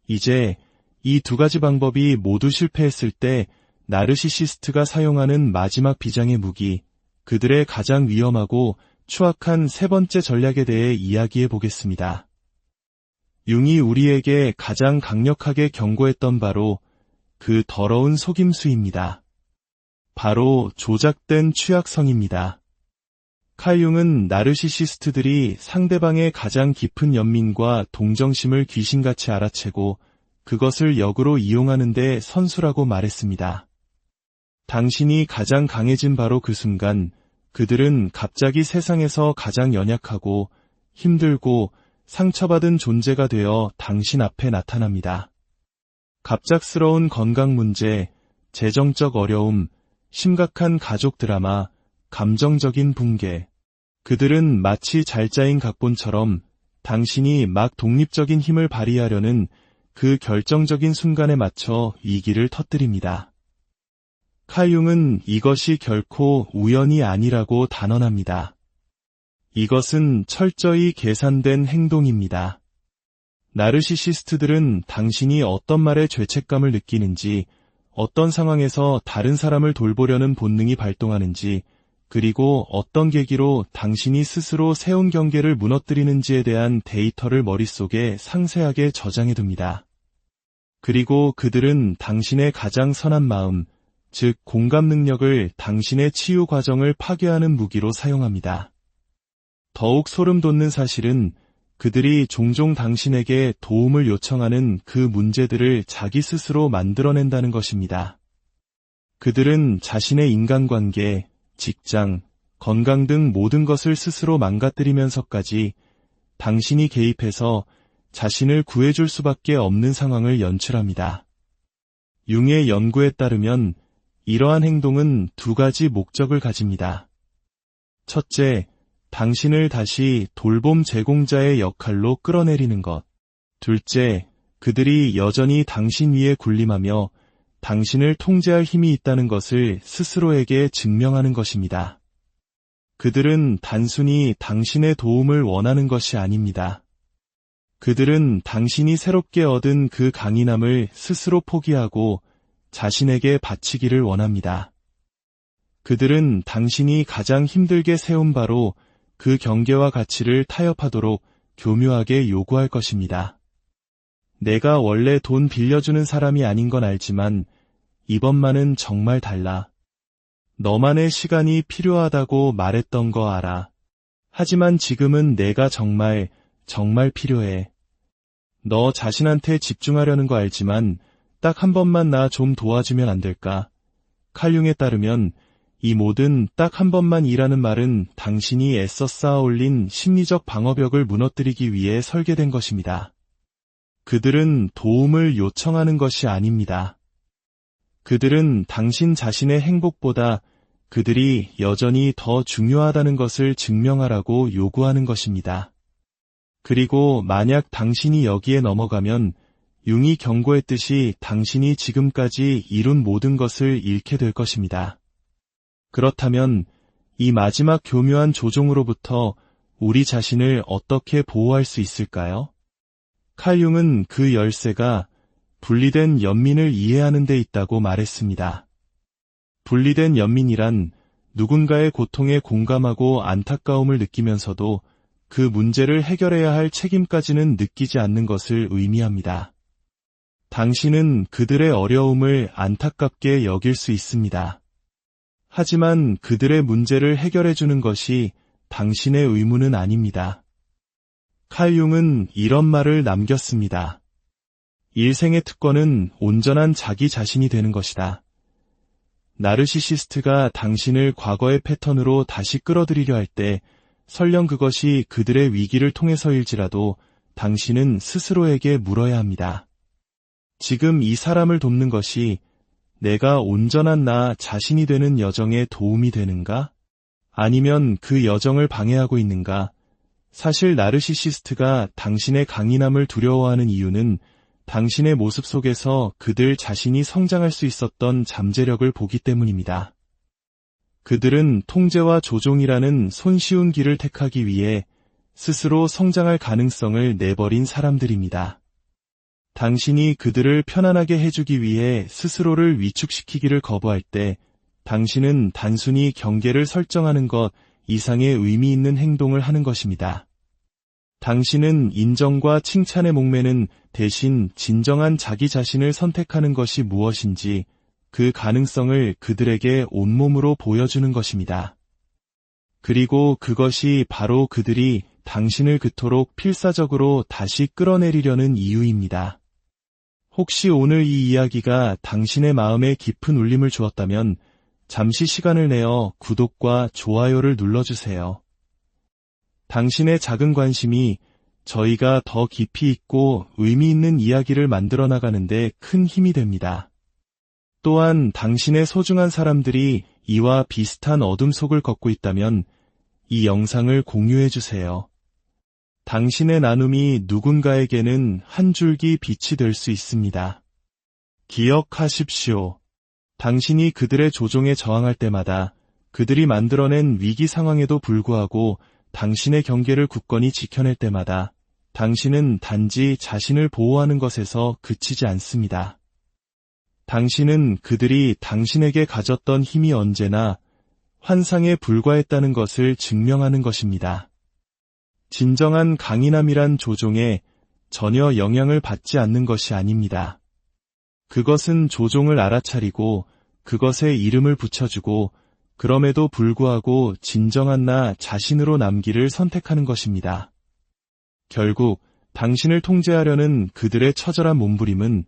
이제 이 두 가지 방법이 모두 실패했을 때 나르시시스트가 사용하는 마지막 비장의 무기, 그들의 가장 위험하고 추악한 세 번째 전략에 대해 이야기해 보겠습니다. 융이 우리에게 가장 강력하게 경고했던 바로 그 더러운 속임수입니다. 바로 조작된 취약성입니다. 칼 융은 나르시시스트들이 상대방의 가장 깊은 연민과 동정심을 귀신같이 알아채고 그것을 역으로 이용하는 데 선수라고 말했습니다. 당신이 가장 강해진 바로 그 순간 그들은 갑자기 세상에서 가장 연약하고 힘들고 상처받은 존재가 되어 당신 앞에 나타납니다. 갑작스러운 건강 문제, 재정적 어려움, 심각한 가족 드라마, 감정적인 붕괴. 그들은 마치 잘 짜인 각본처럼 당신이 막 독립적인 힘을 발휘하려는 그 결정적인 순간에 맞춰 위기를 터뜨립니다. 칼 융은 이것이 결코 우연이 아니라고 단언합니다. 이것은 철저히 계산된 행동입니다. 나르시시스트들은 당신이 어떤 말에 죄책감을 느끼는지, 어떤 상황에서 다른 사람을 돌보려는 본능이 발동하는지, 그리고 어떤 계기로 당신이 스스로 세운 경계를 무너뜨리는지에 대한 데이터를 머릿속에 상세하게 저장해둡니다. 그리고 그들은 당신의 가장 선한 마음, 즉 공감 능력을 당신의 치유 과정을 파괴하는 무기로 사용합니다. 더욱 소름 돋는 사실은 그들이 종종 당신에게 도움을 요청하는 그 문제들을 자기 스스로 만들어낸다는 것입니다. 그들은 자신의 인간관계, 직장, 건강 등 모든 것을 스스로 망가뜨리면서까지 당신이 개입해서 자신을 구해줄 수밖에 없는 상황을 연출합니다. 융의 연구에 따르면 이러한 행동은 두 가지 목적을 가집니다. 첫째, 당신을 다시 돌봄 제공자의 역할로 끌어내리는 것. 둘째, 그들이 여전히 당신 위에 군림하며 당신을 통제할 힘이 있다는 것을 스스로에게 증명하는 것입니다. 그들은 단순히 당신의 도움을 원하는 것이 아닙니다. 그들은 당신이 새롭게 얻은 그 강인함을 스스로 포기하고 자신에게 바치기를 원합니다. 그들은 당신이 가장 힘들게 세운 바로 그 경계와 가치를 타협하도록 교묘하게 요구할 것입니다. 내가 원래 돈 빌려주는 사람이 아닌 건 알지만 이번만은 정말 달라. 너만의 시간이 필요하다고 말했던 거 알아. 하지만 지금은 내가 정말 필요해. 너 자신한테 집중하려는 거 알지만 딱 한 번만 나 좀 도와주면 안 될까? 칼 융에 따르면 이 모든 딱 한 번만이라는 말은 당신이 애써 쌓아 올린 심리적 방어벽을 무너뜨리기 위해 설계된 것입니다. 그들은 도움을 요청하는 것이 아닙니다. 그들은 당신 자신의 행복보다 그들이 여전히 더 중요하다는 것을 증명하라고 요구하는 것입니다. 그리고 만약 당신이 여기에 넘어가면 융이 경고했듯이 당신이 지금까지 이룬 모든 것을 잃게 될 것입니다. 그렇다면 이 마지막 교묘한 조종으로부터 우리 자신을 어떻게 보호할 수 있을까요? 칼 융은 그 열쇠가 분리된 연민을 이해하는 데 있다고 말했습니다. 분리된 연민이란 누군가의 고통에 공감하고 안타까움을 느끼면서도 그 문제를 해결해야 할 책임까지는 느끼지 않는 것을 의미합니다. 당신은 그들의 어려움을 안타깝게 여길 수 있습니다. 하지만 그들의 문제를 해결해주는 것이 당신의 의무는 아닙니다. 칼 융은 이런 말을 남겼습니다. 일생의 특권은 온전한 자기 자신이 되는 것이다. 나르시시스트가 당신을 과거의 패턴으로 다시 끌어들이려 할 때 설령 그것이 그들의 위기를 통해서일지라도 당신은 스스로에게 물어야 합니다. 지금 이 사람을 돕는 것이 내가 온전한 나 자신이 되는 여정에 도움이 되는가? 아니면 그 여정을 방해하고 있는가? 사실 나르시시스트가 당신의 강인함을 두려워하는 이유는 당신의 모습 속에서 그들 자신이 성장할 수 있었던 잠재력을 보기 때문입니다. 그들은 통제와 조종이라는 손쉬운 길을 택하기 위해 스스로 성장할 가능성을 내버린 사람들입니다. 당신이 그들을 편안하게 해주기 위해 스스로를 위축시키기를 거부할 때 당신은 단순히 경계를 설정하는 것 이상의 의미 있는 행동을 하는 것입니다. 당신은 인정과 칭찬에 목매는 대신 진정한 자기 자신을 선택하는 것이 무엇인지 그 가능성을 그들에게 온몸으로 보여주는 것입니다. 그리고 그것이 바로 그들이 당신을 그토록 필사적으로 다시 끌어내리려는 이유입니다. 혹시 오늘 이 이야기가 당신의 마음에 깊은 울림을 주었다면 잠시 시간을 내어 구독과 좋아요를 눌러주세요. 당신의 작은 관심이 저희가 더 깊이 있고 의미 있는 이야기를 만들어 나가는데 큰 힘이 됩니다. 또한 당신의 소중한 사람들이 이와 비슷한 어둠 속을 걷고 있다면 이 영상을 공유해 주세요. 당신의 나눔이 누군가에게는 한 줄기 빛이 될 수 있습니다. 기억하십시오. 당신이 그들의 조종에 저항할 때마다 그들이 만들어낸 위기 상황에도 불구하고 당신의 경계를 굳건히 지켜낼 때마다 당신은 단지 자신을 보호하는 것에서 그치지 않습니다. 당신은 그들이 당신에게 가졌던 힘이 언제나 환상에 불과했다는 것을 증명하는 것입니다. 진정한 강인함이란 조종에 전혀 영향을 받지 않는 것이 아닙니다. 그것은 조종을 알아차리고 그것에 이름을 붙여주고 그럼에도 불구하고 진정한 나 자신으로 남기를 선택하는 것입니다. 결국 당신을 통제하려는 그들의 처절한 몸부림은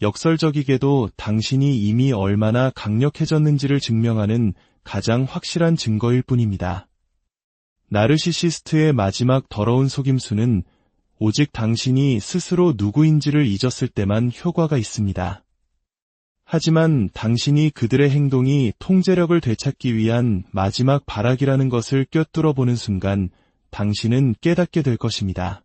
역설적이게도 당신이 이미 얼마나 강력해졌는지를 증명하는 가장 확실한 증거일 뿐입니다. 나르시시스트의 마지막 더러운 속임수는 오직 당신이 스스로 누구인지를 잊었을 때만 효과가 있습니다. 하지만 당신이 그들의 행동이 통제력을 되찾기 위한 마지막 발악이라는 것을 꿰뚫어 보는 순간 당신은 깨닫게 될 것입니다.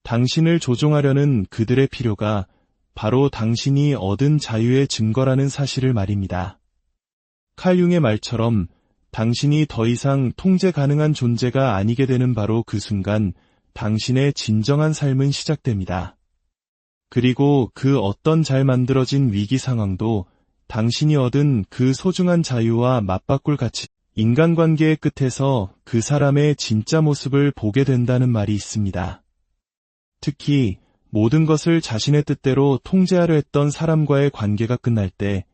당신을 조종하려는 그들의 필요가 바로 당신이 얻은 자유의 증거라는 사실을 말입니다. 칼 융의 말처럼 당신이 더 이상 통제 가능한 존재가 아니게 되는 바로 그 순간 당신의 진정한 삶은 시작됩니다. 그리고 그 어떤 잘 만들어진 위기 상황도 당신이 얻은 그 소중한 자유와 맞바꿀 가치, 인간관계의 끝에서 그 사람의 진짜 모습을 보게 된다는 말이 있습니다. 특히 모든 것을 자신의 뜻대로 통제하려 했던 사람과의 관계가 끝날 때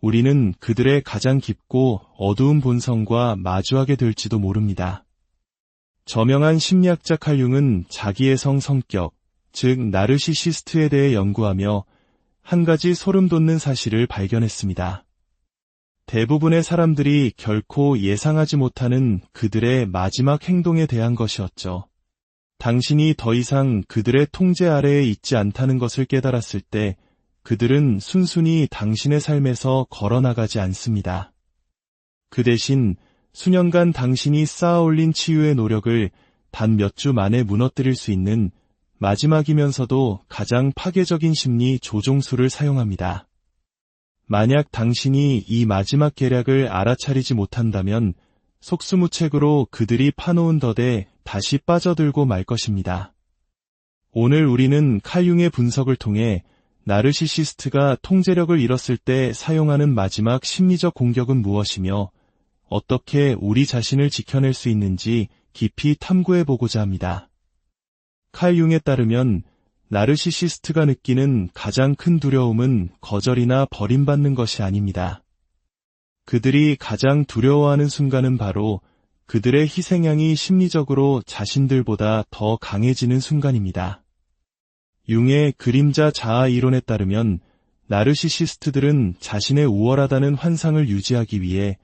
우리는 그들의 가장 깊고 어두운 본성과 마주하게 될지도 모릅니다. 저명한 심리학자 칼 융은 자기의 성격, 즉 나르시시스트에 대해 연구하며 한 가지 소름 돋는 사실을 발견했습니다. 대부분의 사람들이 결코 예상하지 못하는 그들의 마지막 행동에 대한 것이었죠. 당신이 더 이상 그들의 통제 아래에 있지 않다는 것을 깨달았을 때 그들은 순순히 당신의 삶에서 걸어나가지 않습니다. 그 대신 수년간 당신이 쌓아올린 치유의 노력을 단 몇 주 만에 무너뜨릴 수 있는 마지막이면서도 가장 파괴적인 심리 조종술을 사용합니다. 만약 당신이 이 마지막 계략을 알아차리지 못한다면 속수무책으로 그들이 파놓은 덫에 다시 빠져들고 말 것입니다. 오늘 우리는 칼 융의 분석을 통해 나르시시스트가 통제력을 잃었을 때 사용하는 마지막 심리적 공격은 무엇이며 어떻게 우리 자신을 지켜낼 수 있는지 깊이 탐구해보고자 합니다. 칼 융에 따르면 나르시시스트가 느끼는 가장 큰 두려움은 거절이나 버림받는 것이 아닙니다. 그들이 가장 두려워하는 순간은 바로 그들의 희생양이 심리적으로 자신들보다 더 강해지는 순간입니다. 융의 그림자 자아 이론에 따르면 나르시시스트들은 자신의 우월하다는 환상을 유지하기 위해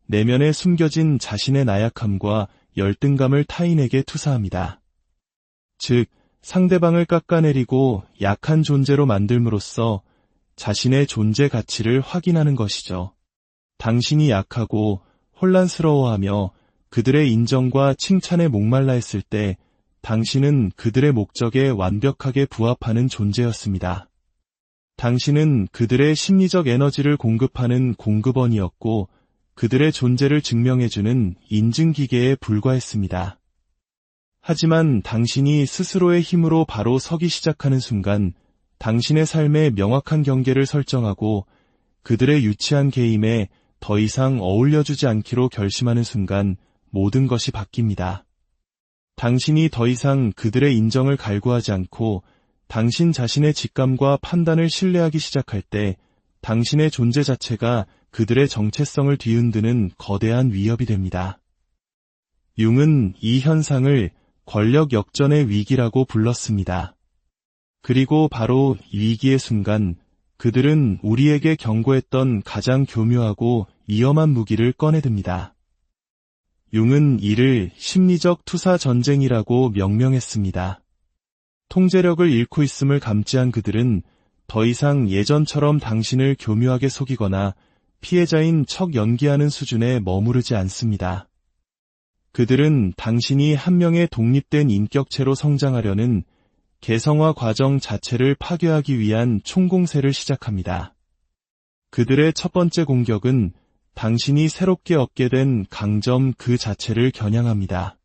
내면에 숨겨진 자신의 나약함과 열등감을 타인에게 투사합니다. 즉, 상대방을 깎아내리고 약한 존재로 만들므로써 자신의 존재 가치를 확인하는 것이죠. 당신이 약하고 혼란스러워하며 그들의 인정과 칭찬에 목말라 했을 때 당신은 그들의 목적에 완벽하게 부합하는 존재였습니다. 당신은 그들의 심리적 에너지를 공급하는 공급원이었고 그들의 존재를 증명해주는 인증기계에 불과했습니다. 하지만 당신이 스스로의 힘으로 바로 서기 시작하는 순간 당신의 삶에 명확한 경계를 설정하고 그들의 유치한 게임에 더 이상 어울려주지 않기로 결심하는 순간 모든 것이 바뀝니다. 당신이 더 이상 그들의 인정을 갈구하지 않고 당신 자신의 직감과 판단을 신뢰하기 시작할 때 당신의 존재 자체가 그들의 정체성을 뒤흔드는 거대한 위협이 됩니다. 융은 이 현상을 권력 역전의 위기라고 불렀습니다. 그리고 바로 이 위기의 순간 그들은 우리에게 경고했던 가장 교묘하고 위험한 무기를 꺼내듭니다. 융은 이를 심리적 투사 전쟁이라고 명명했습니다. 통제력을 잃고 있음을 감지한 그들은 더 이상 예전처럼 당신을 교묘하게 속이거나 피해자인 척 연기하는 수준에 머무르지 않습니다. 그들은 당신이 한 명의 독립된 인격체로 성장하려는 개성화 과정 자체를 파괴하기 위한 총공세를 시작합니다. 그들의 첫 번째 공격은 당신이 새롭게 얻게 된 강점 그 자체를 겨냥합니다.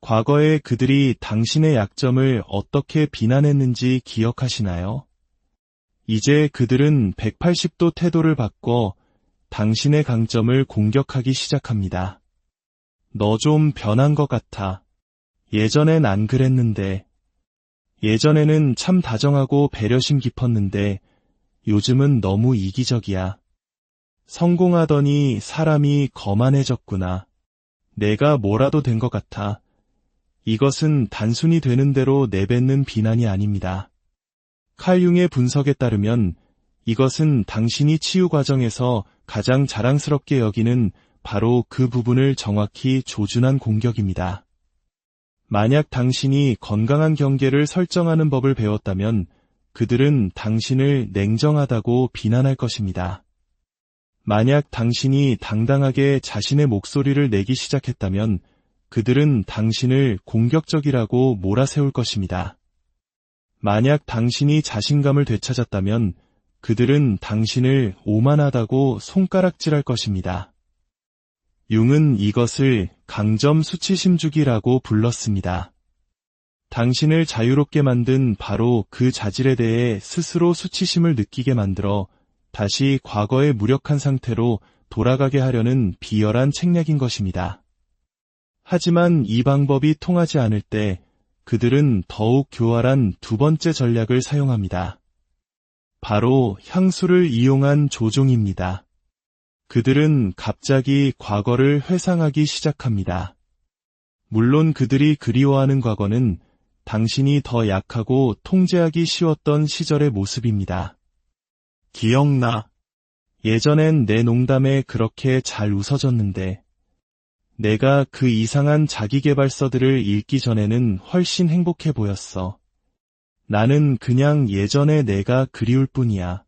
과거에 그들이 당신의 약점을 어떻게 비난했는지 기억하시나요? 이제 그들은 180도 태도를 바꿔 당신의 강점을 공격하기 시작합니다. 너 좀 변한 것 같아. 예전엔 안 그랬는데. 예전에는 참 다정하고 배려심 깊었는데 요즘은 너무 이기적이야. 성공하더니 사람이 거만해졌구나. 내가 뭐라도 된 것 같아. 이것은 단순히 되는 대로 내뱉는 비난이 아닙니다. 칼 융의 분석에 따르면 이것은 당신이 치유 과정에서 가장 자랑스럽게 여기는 바로 그 부분을 정확히 조준한 공격입니다. 만약 당신이 건강한 경계를 설정하는 법을 배웠다면 그들은 당신을 냉정하다고 비난할 것입니다. 만약 당신이 당당하게 자신의 목소리를 내기 시작했다면 그들은 당신을 공격적이라고 몰아세울 것입니다. 만약 당신이 자신감을 되찾았다면 그들은 당신을 오만하다고 손가락질할 것입니다. 융은 이것을 강점 수치심주기라고 불렀습니다. 당신을 자유롭게 만든 바로 그 자질에 대해 스스로 수치심을 느끼게 만들어 다시 과거의 무력한 상태로 돌아가게 하려는 비열한 책략인 것입니다. 하지만 이 방법이 통하지 않을 때 그들은 더욱 교활한 두 번째 전략을 사용합니다. 바로 향수를 이용한 조종입니다. 그들은 갑자기 과거를 회상하기 시작합니다. 물론 그들이 그리워하는 과거는 당신이 더 약하고 통제하기 쉬웠던 시절의 모습입니다. 기억나. 예전엔 내 농담에 그렇게 잘 웃어줬는데 내가 그 이상한 자기계발서들을 읽기 전에는 훨씬 행복해 보였어. 나는 그냥 예전의 내가 그리울 뿐이야.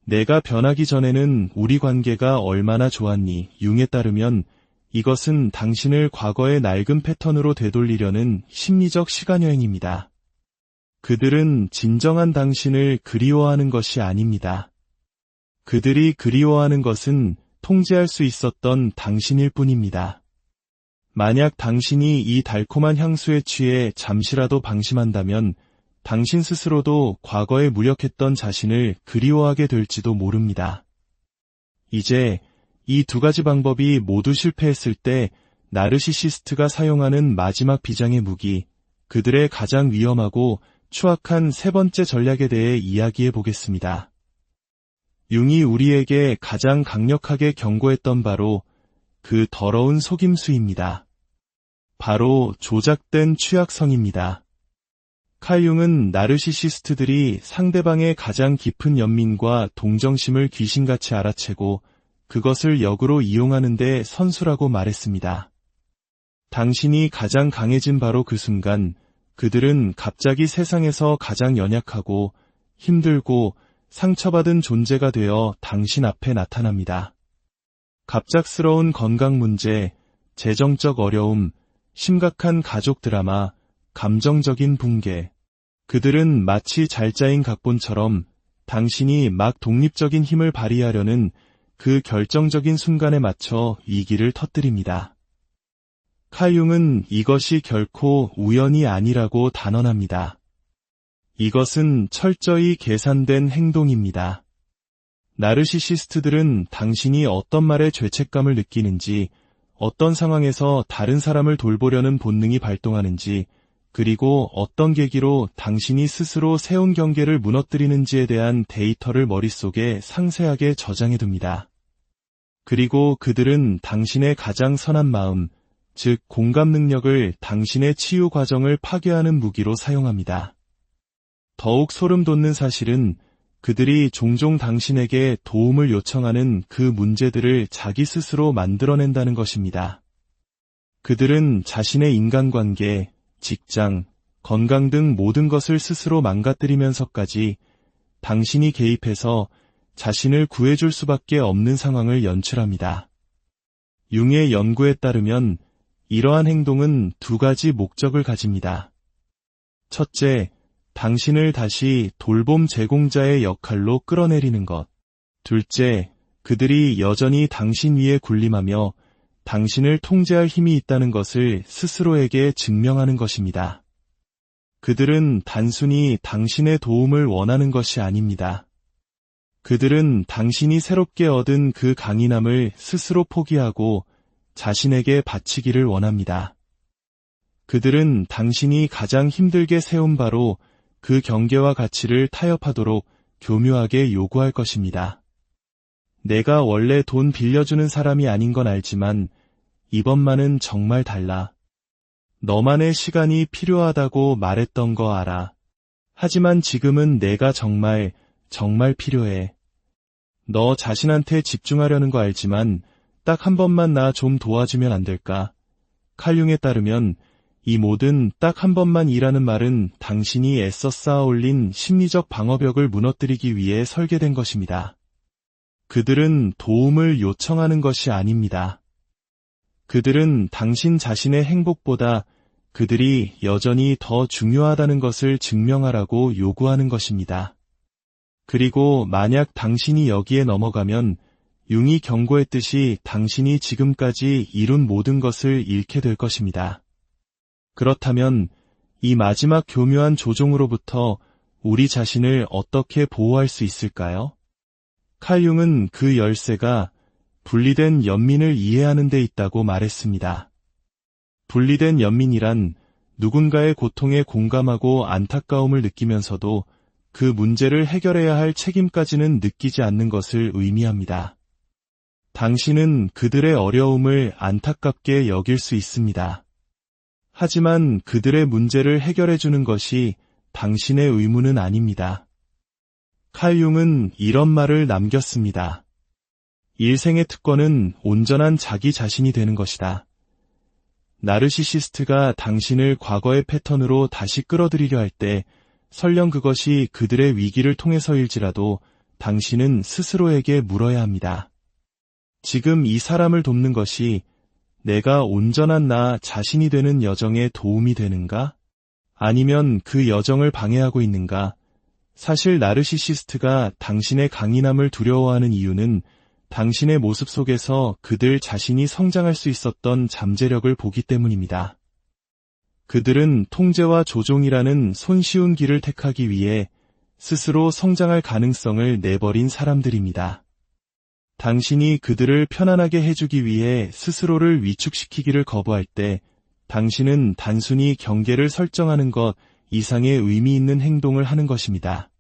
내가 변하기 전에는 우리 관계가 얼마나 좋았니? 융에 따르면 이것은 당신을 과거의 낡은 패턴으로 되돌리려는 심리적 시간여행입니다. 그들은 진정한 당신을 그리워하는 것이 아닙니다. 그들이 그리워하는 것은 통제할 수 있었던 당신일 뿐입니다. 만약 당신이 이 달콤한 향수에 취해 잠시라도 방심한다면 당신 스스로도 과거에 무력했던 자신을 그리워하게 될지도 모릅니다. 이제 이 두 가지 방법이 모두 실패했을 때 나르시시스트가 사용하는 마지막 비장의 무기, 그들의 가장 위험하고 추악한 세 번째 전략에 대해 이야기해 보겠습니다. 융이 우리에게 가장 강력하게 경고했던 바로 그 더러운 속임수입니다. 바로 조작된 취약성입니다. 칼 융은 나르시시스트들이 상대방의 가장 깊은 연민과 동정심을 귀신같이 알아채고 그것을 역으로 이용하는 데 선수라고 말했습니다. 당신이 가장 강해진 바로 그 순간 그들은 갑자기 세상에서 가장 연약하고 힘들고 상처받은 존재가 되어 당신 앞에 나타납니다. 갑작스러운 건강 문제, 재정적 어려움, 심각한 가족 드라마, 감정적인 붕괴. 그들은 마치 잘 짜인 각본처럼 당신이 막 독립적인 힘을 발휘하려는 그 결정적인 순간에 맞춰 위기를 터뜨립니다. 칼 융은 이것이 결코 우연이 아니라고 단언합니다. 이것은 철저히 계산된 행동입니다. 나르시시스트들은 당신이 어떤 말에 죄책감을 느끼는지, 어떤 상황에서 다른 사람을 돌보려는 본능이 발동하는지, 그리고 어떤 계기로 당신이 스스로 세운 경계를 무너뜨리는지에 대한 데이터를 머릿속에 상세하게 저장해둡니다. 그리고 그들은 당신의 가장 선한 마음, 즉 공감 능력을 당신의 치유 과정을 파괴하는 무기로 사용합니다. 더욱 소름 돋는 사실은 그들이 종종 당신에게 도움을 요청하는 그 문제들을 자기 스스로 만들어낸다는 것입니다. 그들은 자신의 인간관계, 직장, 건강 등 모든 것을 스스로 망가뜨리면서까지 당신이 개입해서 자신을 구해줄 수밖에 없는 상황을 연출합니다. 융의 연구에 따르면 이러한 행동은 두 가지 목적을 가집니다. 첫째, 당신을 다시 돌봄 제공자의 역할로 끌어내리는 것. 둘째, 그들이 여전히 당신 위에 군림하며 당신을 통제할 힘이 있다는 것을 스스로에게 증명하는 것입니다. 그들은 단순히 당신의 도움을 원하는 것이 아닙니다. 그들은 당신이 새롭게 얻은 그 강인함을 스스로 포기하고 자신에게 바치기를 원합니다. 그들은 당신이 가장 힘들게 세운 바로 그 경계와 가치를 타협하도록 교묘하게 요구할 것입니다. 내가 원래 돈 빌려주는 사람이 아닌 건 알지만 이번만은 정말 달라. 너만의 시간이 필요하다고 말했던 거 알아. 하지만 지금은 내가 정말 필요해. 너 자신한테 집중하려는 거 알지만 딱 한 번만 나 좀 도와주면 안 될까? 칼융에 따르면 이 모든 딱 한 번만이라는 말은 당신이 애써 쌓아 올린 심리적 방어벽을 무너뜨리기 위해 설계된 것입니다. 그들은 도움을 요청하는 것이 아닙니다. 그들은 당신 자신의 행복보다 그들이 여전히 더 중요하다는 것을 증명하라고 요구하는 것입니다. 그리고 만약 당신이 여기에 넘어가면 융이 경고했듯이 당신이 지금까지 이룬 모든 것을 잃게 될 것입니다. 그렇다면 이 마지막 교묘한 조종으로부터 우리 자신을 어떻게 보호할 수 있을까요? 칼 융은 그 열쇠가 분리된 연민을 이해하는 데 있다고 말했습니다. 분리된 연민이란 누군가의 고통에 공감하고 안타까움을 느끼면서도 그 문제를 해결해야 할 책임까지는 느끼지 않는 것을 의미합니다. 당신은 그들의 어려움을 안타깝게 여길 수 있습니다. 하지만 그들의 문제를 해결해주는 것이 당신의 의무는 아닙니다. 칼 융은 이런 말을 남겼습니다. 일생의 특권은 온전한 자기 자신이 되는 것이다. 나르시시스트가 당신을 과거의 패턴으로 다시 끌어들이려 할 때 설령 그것이 그들의 위기를 통해서일지라도 당신은 스스로에게 물어야 합니다. 지금 이 사람을 돕는 것이 내가 온전한 나 자신이 되는 여정에 도움이 되는가? 아니면 그 여정을 방해하고 있는가? 사실 나르시시스트가 당신의 강인함을 두려워하는 이유는 당신의 모습 속에서 그들 자신이 성장할 수 있었던 잠재력을 보기 때문입니다. 그들은 통제와 조종이라는 손쉬운 길을 택하기 위해 스스로 성장할 가능성을 내버린 사람들입니다. 당신이 그들을 편안하게 해주기 위해 스스로를 위축시키기를 거부할 때 당신은 단순히 경계를 설정하는 것 이상의 의미 있는 행동을 하는 것입니다.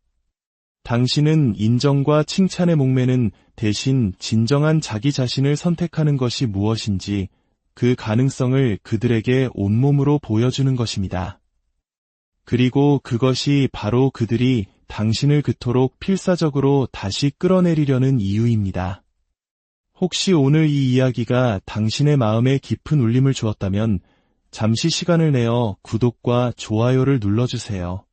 당신은 인정과 칭찬에 목매는 대신 진정한 자기 자신을 선택하는 것이 무엇인지 그 가능성을 그들에게 온몸으로 보여주는 것입니다. 그리고 그것이 바로 그들이 당신을 그토록 필사적으로 다시 끌어내리려는 이유입니다. 혹시 오늘 이 이야기가 당신의 마음에 깊은 울림을 주었다면 잠시 시간을 내어 구독과 좋아요를 눌러주세요.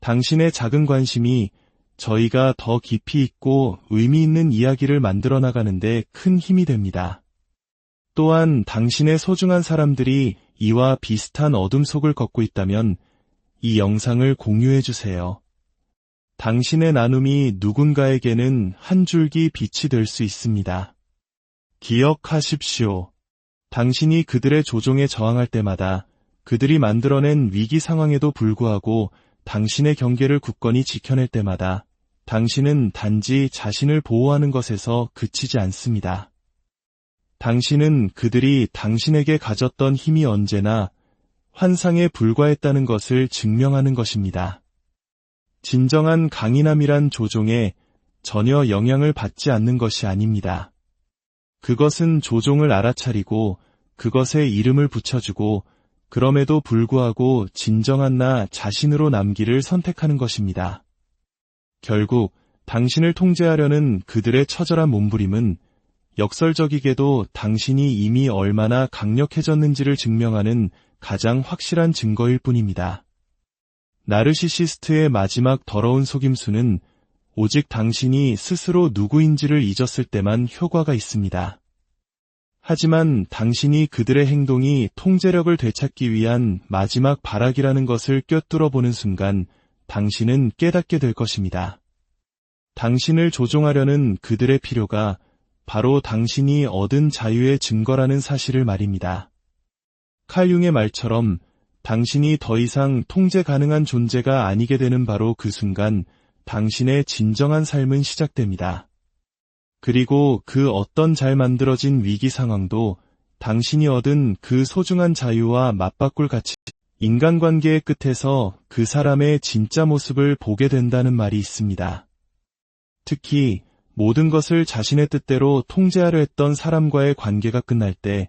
당신의 작은 관심이 저희가 더 깊이 있고 의미 있는 이야기를 만들어 나가는데 큰 힘이 됩니다. 또한 당신의 소중한 사람들이 이와 비슷한 어둠 속을 걷고 있다면 이 영상을 공유해주세요. 당신의 나눔이 누군가에게는 한 줄기 빛이 될 수 있습니다. 기억하십시오. 당신이 그들의 조종에 저항할 때마다 그들이 만들어낸 위기 상황에도 불구하고 당신의 경계를 굳건히 지켜낼 때마다 당신은 단지 자신을 보호하는 것에서 그치지 않습니다. 당신은 그들이 당신에게 가졌던 힘이 언제나 환상에 불과했다는 것을 증명하는 것입니다. 진정한 강인함이란 조종에 전혀 영향을 받지 않는 것이 아닙니다. 그것은 조종을 알아차리고 그것에 이름을 붙여주고 그럼에도 불구하고 진정한 나 자신으로 남기를 선택하는 것입니다. 결국 당신을 통제하려는 그들의 처절한 몸부림은 역설적이게도 당신이 이미 얼마나 강력해졌는지를 증명하는 가장 확실한 증거일 뿐입니다. 나르시시스트의 마지막 더러운 속임수는 오직 당신이 스스로 누구인지를 잊었을 때만 효과가 있습니다. 하지만 당신이 그들의 행동이 통제력을 되찾기 위한 마지막 발악이라는 것을 꿰뚫어 보는 순간 당신은 깨닫게 될 것입니다. 당신을 조종하려는 그들의 필요가 바로 당신이 얻은 자유의 증거라는 사실을 말입니다. 칼 융의 말처럼 당신이 더 이상 통제 가능한 존재가 아니게 되는 바로 그 순간 당신의 진정한 삶은 시작됩니다. 그리고 그 어떤 잘 만들어진 위기 상황도 당신이 얻은 그 소중한 자유와 맞바꿀 가치, 인간관계의 끝에서 그 사람의 진짜 모습을 보게 된다는 말이 있습니다. 특히 모든 것을 자신의 뜻대로 통제하려 했던 사람과의 관계가 끝날 때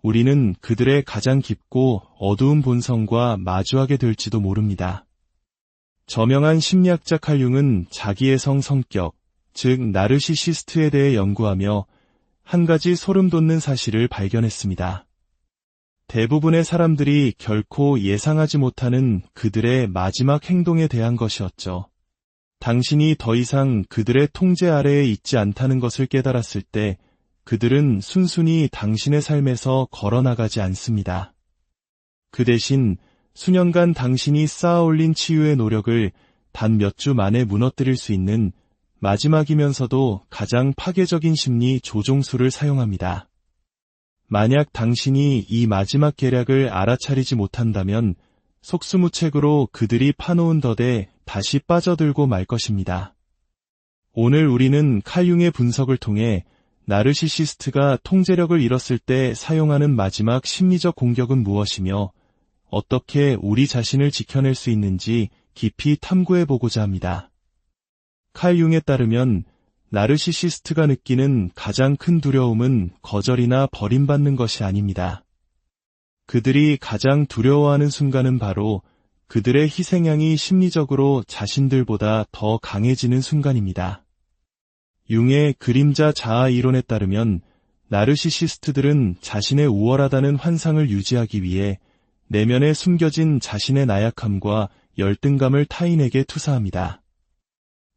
우리는 그들의 가장 깊고 어두운 본성과 마주하게 될지도 모릅니다. 저명한 심리학자 칼 융은 자기의 성격, 즉 나르시시스트에 대해 연구하며 한 가지 소름 돋는 사실을 발견했습니다. 대부분의 사람들이 결코 예상하지 못하는 그들의 마지막 행동에 대한 것이었죠. 당신이 더 이상 그들의 통제 아래에 있지 않다는 것을 깨달았을 때 그들은 순순히 당신의 삶에서 걸어나가지 않습니다. 그 대신 수년간 당신이 쌓아올린 치유의 노력을 단 몇 주 만에 무너뜨릴 수 있는 마지막이면서도 가장 파괴적인 심리 조종술을 사용합니다. 만약 당신이 이 마지막 계략을 알아차리지 못한다면 속수무책으로 그들이 파놓은 덫에 다시 빠져들고 말 것입니다. 오늘 우리는 칼 융의 분석을 통해 나르시시스트가 통제력을 잃었을 때 사용하는 마지막 심리적 공격은 무엇이며 어떻게 우리 자신을 지켜낼 수 있는지 깊이 탐구해보고자 합니다. 칼 융에 따르면 나르시시스트가 느끼는 가장 큰 두려움은 거절이나 버림받는 것이 아닙니다. 그들이 가장 두려워하는 순간은 바로 그들의 희생양이 심리적으로 자신들보다 더 강해지는 순간입니다. 융의 그림자 자아 이론에 따르면 나르시시스트들은 자신의 우월하다는 환상을 유지하기 위해 내면에 숨겨진 자신의 나약함과 열등감을 타인에게 투사합니다.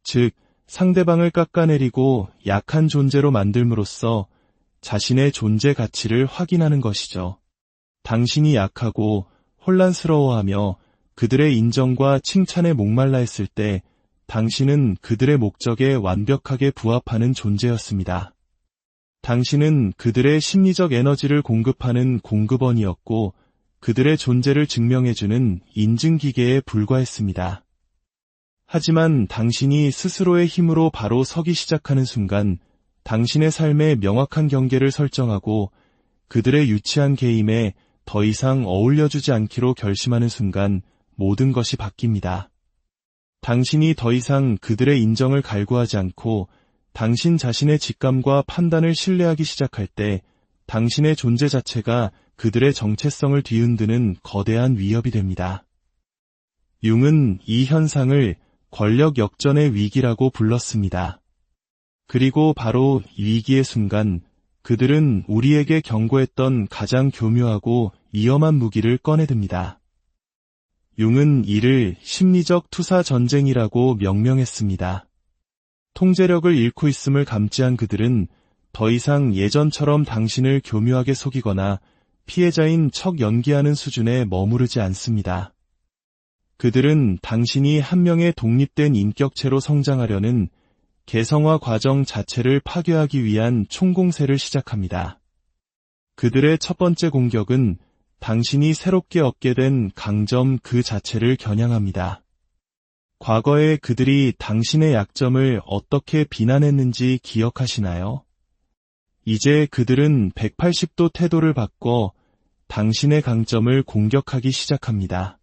즉, 상대방을 깎아내리고 약한 존재로 만들므로써 자신의 존재 가치를 확인하는 것이죠. 당신이 약하고 혼란스러워하며 그들의 인정과 칭찬에 목말라 했을 때 당신은 그들의 목적에 완벽하게 부합하는 존재였습니다. 당신은 그들의 심리적 에너지를 공급하는 공급원이었고 그들의 존재를 증명해주는 인증기계에 불과했습니다. 하지만 당신이 스스로의 힘으로 바로 서기 시작하는 순간 당신의 삶에 명확한 경계를 설정하고 그들의 유치한 개임에 더 이상 어울려주지 않기로 결심하는 순간 모든 것이 바뀝니다. 당신이 더 이상 그들의 인정을 갈구하지 않고 당신 자신의 직감과 판단을 신뢰하기 시작할 때 당신의 존재 자체가 그들의 정체성을 뒤흔드는 거대한 위협이 됩니다. 융은 이 현상을 권력 역전의 위기라고 불렀습니다. 그리고 바로 위기의 순간 그들은 우리에게 경고했던 가장 교묘하고 위험한 무기를 꺼내듭니다. 융은 이를 심리적 투사 전쟁이라고 명명했습니다. 통제력을 잃고 있음을 감지한 그들은 더 이상 예전처럼 당신을 교묘하게 속이거나 피해자인 척 연기하는 수준에 머무르지 않습니다. 그들은 당신이 한 명의 독립된 인격체로 성장하려는 개성화 과정 자체를 파괴하기 위한 총공세를 시작합니다. 그들의 첫 번째 공격은 당신이 새롭게 얻게 된 강점 그 자체를 겨냥합니다. 과거에 그들이 당신의 약점을 어떻게 비난했는지 기억하시나요? 이제 그들은 180도 태도를 바꿔 당신의 강점을 공격하기 시작합니다.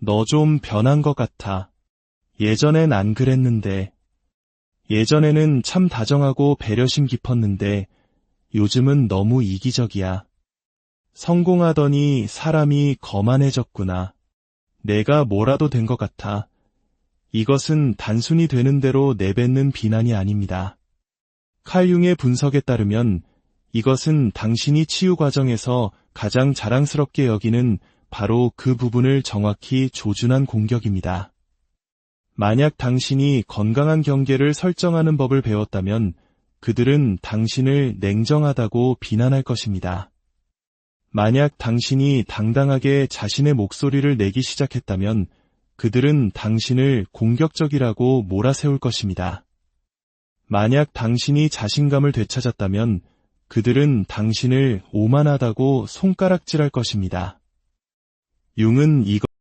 너 좀 변한 것 같아. 예전엔 안 그랬는데. 예전에는 참 다정하고 배려심 깊었는데 요즘은 너무 이기적이야. 성공하더니 사람이 거만해졌구나. 내가 뭐라도 된 것 같아. 이것은 단순히 되는 대로 내뱉는 비난이 아닙니다. 칼 융의 분석에 따르면 이것은 당신이 치유 과정에서 가장 자랑스럽게 여기는 바로 그 부분을 정확히 조준한 공격입니다. 만약 당신이 건강한 경계를 설정하는 법을 배웠다면 그들은 당신을 냉정하다고 비난할 것입니다. 만약 당신이 당당하게 자신의 목소리를 내기 시작했다면 그들은 당신을 공격적이라고 몰아세울 것입니다. 만약 당신이 자신감을 되찾았다면 그들은 당신을 오만하다고 손가락질할 것입니다. 융은 이것